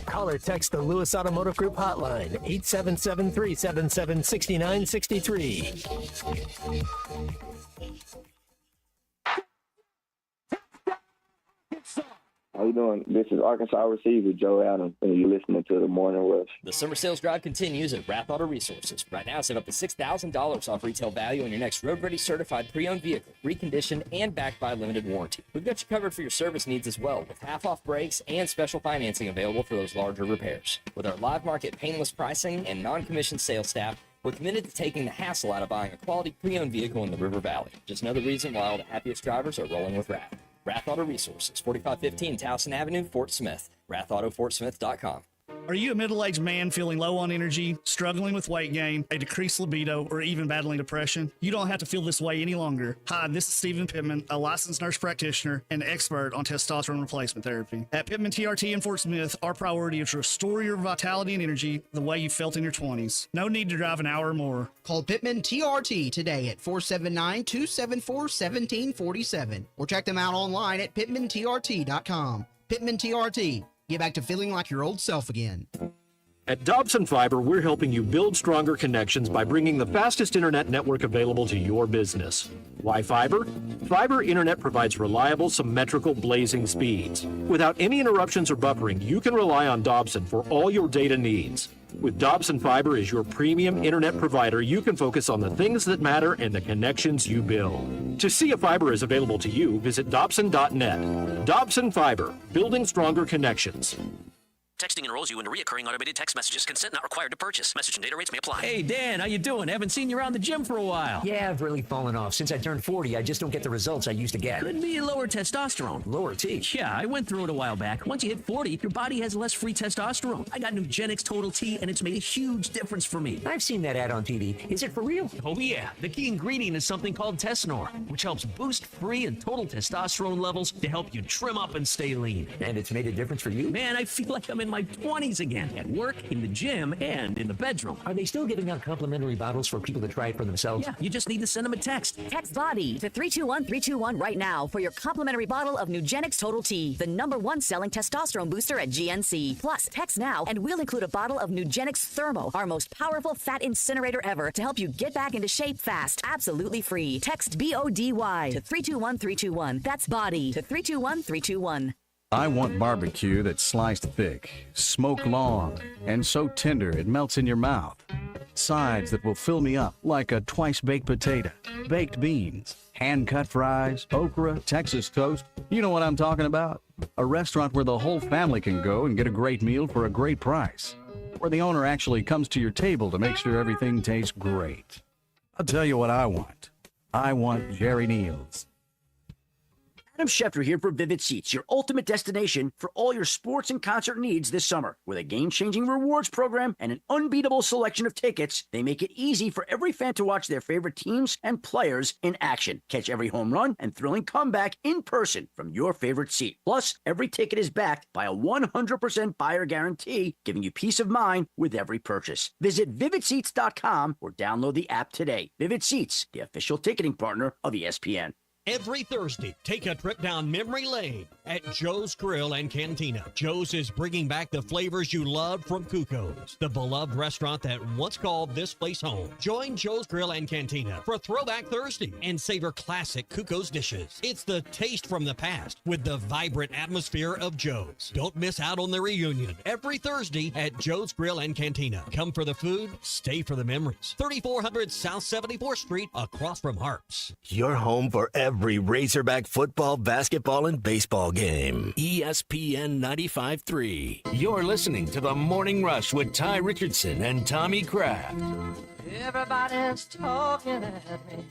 Call or text the Lewis Automotive Group hotline, 877-377-6963. How you doing? This is Arkansas receiver Joe Adams, and you're listening to the Morning Rush. The summer sales drive continues at Rath Auto Resources. Right now, save up to $6,000 off retail value on your next road-ready certified pre-owned vehicle, reconditioned and backed by a limited warranty. We've got you covered for your service needs as well, with half-off brakes and special financing available for those larger repairs. With our live market painless pricing and non-commissioned sales staff, we're committed to taking the hassle out of buying a quality pre-owned vehicle in the River Valley. Just another reason why all the happiest drivers are rolling with Rath. Rath Auto Resources, 4515 Towson Avenue, Fort Smith. RathAutoFortSmith.com. Are you a middle-aged man feeling low on energy, struggling with weight gain, a decreased libido, or even battling depression? You don't have to feel this way any longer. Hi, this is Stephen Pittman, a licensed nurse practitioner and expert on testosterone replacement therapy. At Pittman TRT in Fort Smith, our priority is to restore your vitality and energy the way you felt in your 20s. No need to drive an hour or more. Call Pittman TRT today at 479-274-1747 or check them out online at pittmantrt.com. Pittman TRT. Get back to feeling like your old self again. At Dobson Fiber, we're helping you build stronger connections by bringing the fastest internet network available to your business. Why fiber? Fiber internet provides reliable, symmetrical, blazing speeds. Without any interruptions or buffering, you can rely on Dobson for all your data needs. With Dobson Fiber as your premium internet provider, you can focus on the things that matter and the connections you build. To see if fiber is available to you, visit Dobson.net. Dobson Fiber, building stronger connections. Texting enrolls you into recurring automated text messages. Consent not required to purchase. Message and data rates may apply. Hey, Dan, how you doing? Haven't seen you around the gym for a while. Yeah, I've really fallen off. Since I turned 40, I just don't get the results I used to get. Could be lower testosterone. Lower T? Yeah, I went through it a while back. Once you hit 40, your body has less free testosterone. I got Nugenix Total T, and it's made a huge difference for me. I've seen that ad on TV. Is it for real? Oh, yeah. The key ingredient is something called Tesnor, which helps boost free and total testosterone levels to help you trim up and stay lean. And it's made a difference for you? Man, I feel like I'm in my 20s again. At work, in the gym, and in the bedroom. Are they still giving out complimentary bottles for people to try it for themselves? Yeah, you just need to send them a text. Text BODY to 321-321 right now for your complimentary bottle of Nugenix Total T, the #1 selling testosterone booster at GNC. Plus, text now and we'll include a bottle of Nugenix Thermo, our most powerful fat incinerator ever, to help you get back into shape fast. Absolutely free. Text BODY to 321-321. That's BODY to 321-321. I want barbecue that's sliced thick, smoked long, and so tender it melts in your mouth. Sides that will fill me up like a twice-baked potato, baked beans, hand-cut fries, okra, Texas toast. You know what I'm talking about? A restaurant where the whole family can go and get a great meal for a great price. Where the owner actually comes to your table to make sure everything tastes great. I'll tell you what I want. I want Jerry Neal's. Adam Schefter here for Vivid Seats, your ultimate destination for all your sports and concert needs this summer. With a game-changing rewards program and an unbeatable selection of tickets, they make it easy for every fan to watch their favorite teams and players in action. Catch every home run and thrilling comeback in person from your favorite seat. Plus, every ticket is backed by a 100% buyer guarantee, giving you peace of mind with every purchase. Visit VividSeats.com or download the app today. Vivid Seats, the official ticketing partner of ESPN. Every Thursday, take a trip down memory lane at Joe's Grill and Cantina. Joe's is bringing back the flavors you loved from Cuco's, the beloved restaurant that once called this place home. Join Joe's Grill and Cantina for Throwback Thursday and savor classic Cuco's dishes. It's the taste from the past with the vibrant atmosphere of Joe's. Don't miss out on the reunion every Thursday at Joe's Grill and Cantina. Come for the food, stay for the memories. 3400 South 74th Street, across from Harps. Your home for every Razorback football, basketball, and baseball game. ESPN 95.3. You're listening to The Morning Rush with Ty Richardson and Tommy Kraft. Everybody's talking at me.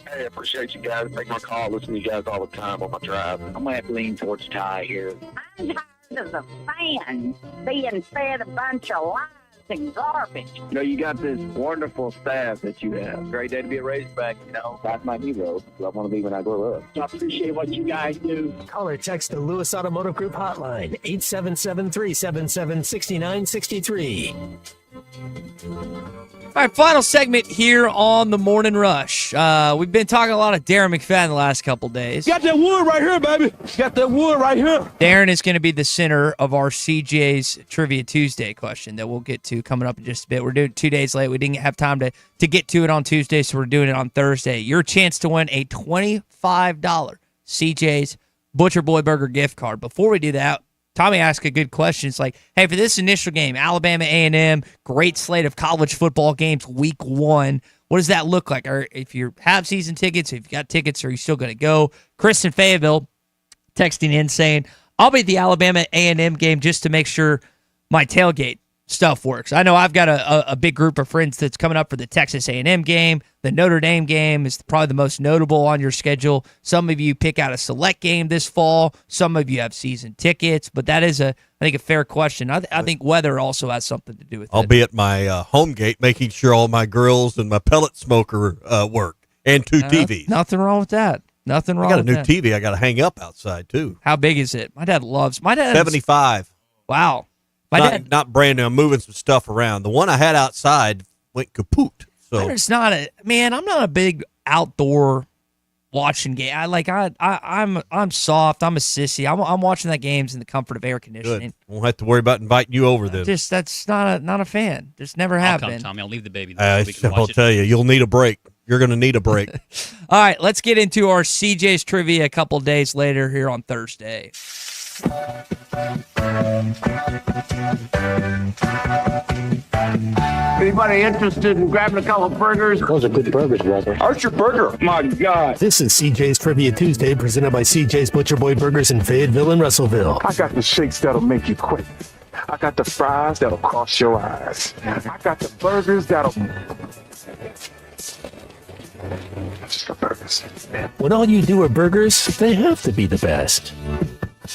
Hey, I appreciate you guys. Take my call. Listen to you guys all the time on my drive. I'm going to have to lean towards Ty here. I'm tired of the fans being fed a bunch of lies and garbage. You know, you got this wonderful staff that you have. Great day to be a Razorback. You know, that's my hero. I want to be when I grow up. I appreciate what you guys do. Call or text the Lewis Automotive Group hotline, 877-377-6963. All right, final segment here on the Morning Rush. We've been talking a lot of Darren McFadden the last couple days. Got that wood right here, baby. Got that wood right here. Darren is going to be the center of our CJ's Trivia Tuesday question that we'll get to coming up in just a bit. We're doing it 2 days late. We didn't have time to get to it on Tuesday, so we're doing it on Thursday. Your chance to win a $25 CJ's Butcher Boy Burger gift card. Before we do that, Tommy asked a good question. It's like, hey, for this initial game, Alabama A&M, great slate of college football games, week 1. What does that look like? Or if you have season tickets, if you got tickets, are you still going to go? Chris in Fayetteville texting in saying, I'll be at the Alabama A&M game just to make sure my tailgate stuff works. I know I've got a big group of friends that's coming up for the Texas A&M game. The Notre Dame game is probably the most notable on your schedule. Some of you pick out a select game this fall. Some of you have season tickets, but that is, I think, a fair question. I think weather also has something to do with it. I'll be at my home gate making sure all my grills and my pellet smoker work, and 2 TVs. Nothing wrong with that. Nothing wrong with that. I got a new TV I got to hang up outside, too. How big is it? My dad 75. Wow. Not brand new. I'm moving some stuff around. The one I had outside went kaput. So I'm not a big outdoor watching game. I'm soft. I'm a sissy. I'm watching that games in the comfort of air conditioning. Good. Won't have to worry about inviting you over then. That's not a fan. Just never have I'll been. come, Tommy. I'll leave the baby there so we can I'll watch it. tell you, you'll need a break. You're going to need a break. All right, let's get into our CJ's trivia a couple days later here on Thursday. Anybody interested in grabbing a couple of burgers? Those are good burgers, Walter. Archer Burger. My God. This is CJ's Trivia Tuesday, presented by CJ's Butcher Boy Burgers in Fayetteville and Russellville. I got the shakes that'll make you quit. I got the fries that'll cross your eyes. I got the burgers that'll... Just the burgers. When all you do are burgers, they have to be the best.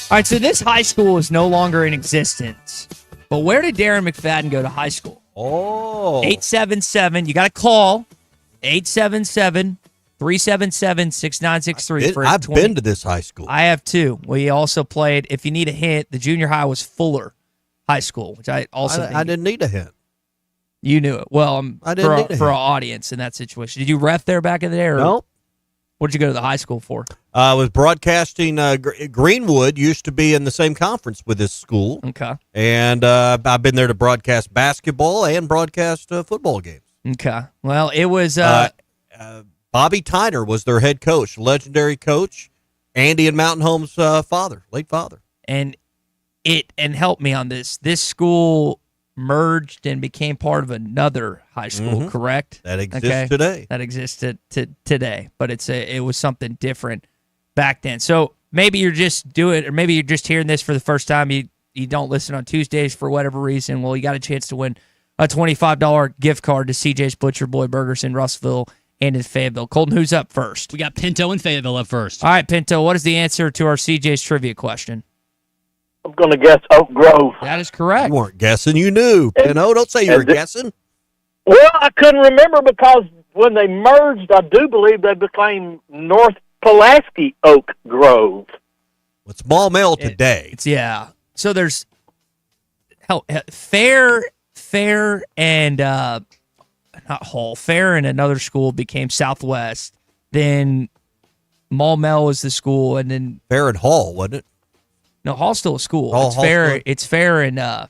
All right, so this high school is no longer in existence. But where did Darren McFadden go to high school? Oh. 877. You got to call 877-377-6963. I've been to this high school. I have too. We also played, if you need a hint, the junior high was Fuller High School, which I also I didn't need a hint. You knew it. Well, I didn't need a for our hint. audience in that situation. Did you ref there back in the day? Or Nope. What did you go to the high school for? I was broadcasting. Greenwood used to be in the same conference with this school. Okay. And I've been there to broadcast basketball and broadcast football games. Okay. Well, it was... Bobby Tyner was their head coach, legendary coach, Andy and Mountain Home's late father. And help me on this. This school merged and became part of another high school, correct? That exists today. That existed today, but it was something different back then. So maybe you're just doing, or maybe you're just hearing this for the first time. You don't listen on Tuesdays for whatever reason. Well, you got a chance to win a $25 gift card to CJ's Butcher Boy Burgers in Russellville and in Fayetteville. Colton, who's up first? We got Pinto and Fayetteville up first. All right, Pinto, what is the answer to our CJ's trivia question? I'm going to guess Oak Grove. That is correct. You weren't guessing. You knew. No, don't say you were guessing. Well, I couldn't remember because when they merged, I do believe they became North Pulaski Oak Grove. It's Maumelle today. So there's Fair and not Hall. Fair and another school became Southwest. Then Maumelle was the school, and then Fair and Hall, wasn't it? No, Hall's still a school. Oh, it's Fair. It's Fair and I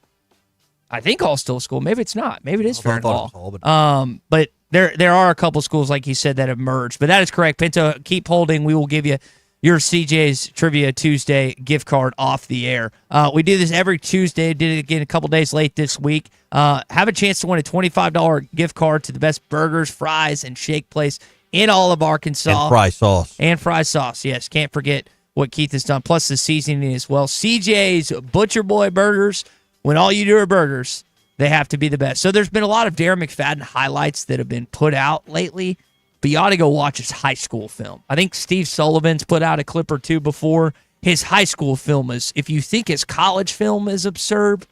think Hall's still a school. Maybe it's not. Maybe it is Fair and Hall. But there are a couple schools, like you said, that have merged. But that is correct. Pinto, keep holding. We will give you your CJ's Trivia Tuesday gift card off the air. We do this every Tuesday. Did it again a couple days late this week. Have a chance to win a $25 gift card to the best burgers, fries, and shake place in all of Arkansas. And fry sauce. And fry sauce, yes. Can't forget what Keith has done, plus the seasoning as well. CJ's Butcher Boy Burgers, when all you do are burgers, they have to be the best. So there's been a lot of Darren McFadden highlights that have been put out lately, but you ought to go watch his high school film. I think Steve Sullivan's put out a clip or two before. His high school film is, if you think his college film is absurd,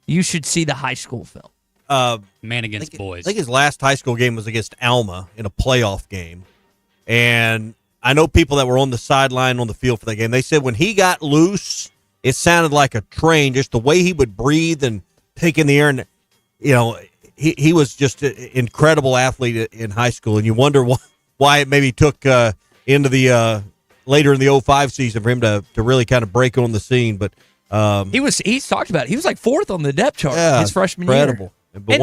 you should see the high school film. Man against boys. I think his last high school game was against Alma in a playoff game. And I know people that were on the sideline on the field for that game. They said when he got loose, it sounded like a train, just the way he would breathe and pick in the air. And, he was just an incredible athlete in high school. And you wonder why it maybe took into the later in the 05 season for him to really kind of break on the scene. But he's talked about it. He was like fourth on the depth chart his freshman year. But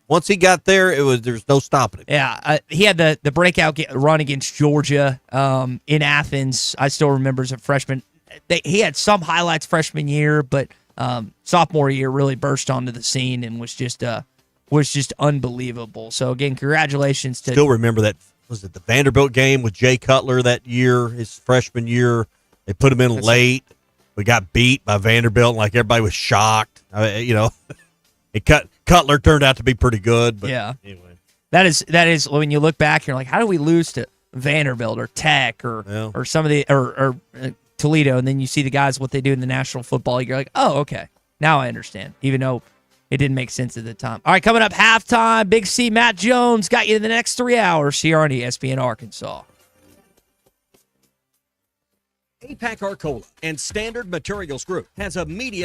once he got there, there's no stopping it. Yeah, he had the breakout run against Georgia in Athens. I still remember as a freshman. He had some highlights freshman year, but sophomore year really burst onto the scene and was just unbelievable. So again, congratulations to. Still remember that, was it the Vanderbilt game with Jay Cutler that year, his freshman year? They put him in late. We got beat by Vanderbilt, like everybody was shocked. Cutler turned out to be pretty good, but anyway. That is when you look back, you're like, how do we lose to Vanderbilt or Tech or some of the or Toledo, and then you see the guys what they do in the National Football League. You're like, oh, okay, now I understand, even though it didn't make sense at the time. All right, coming up halftime, Big C Matt Jones got you in the next 3 hours here on ESPN Arkansas. APAC Arcola and Standard Materials Group has immediate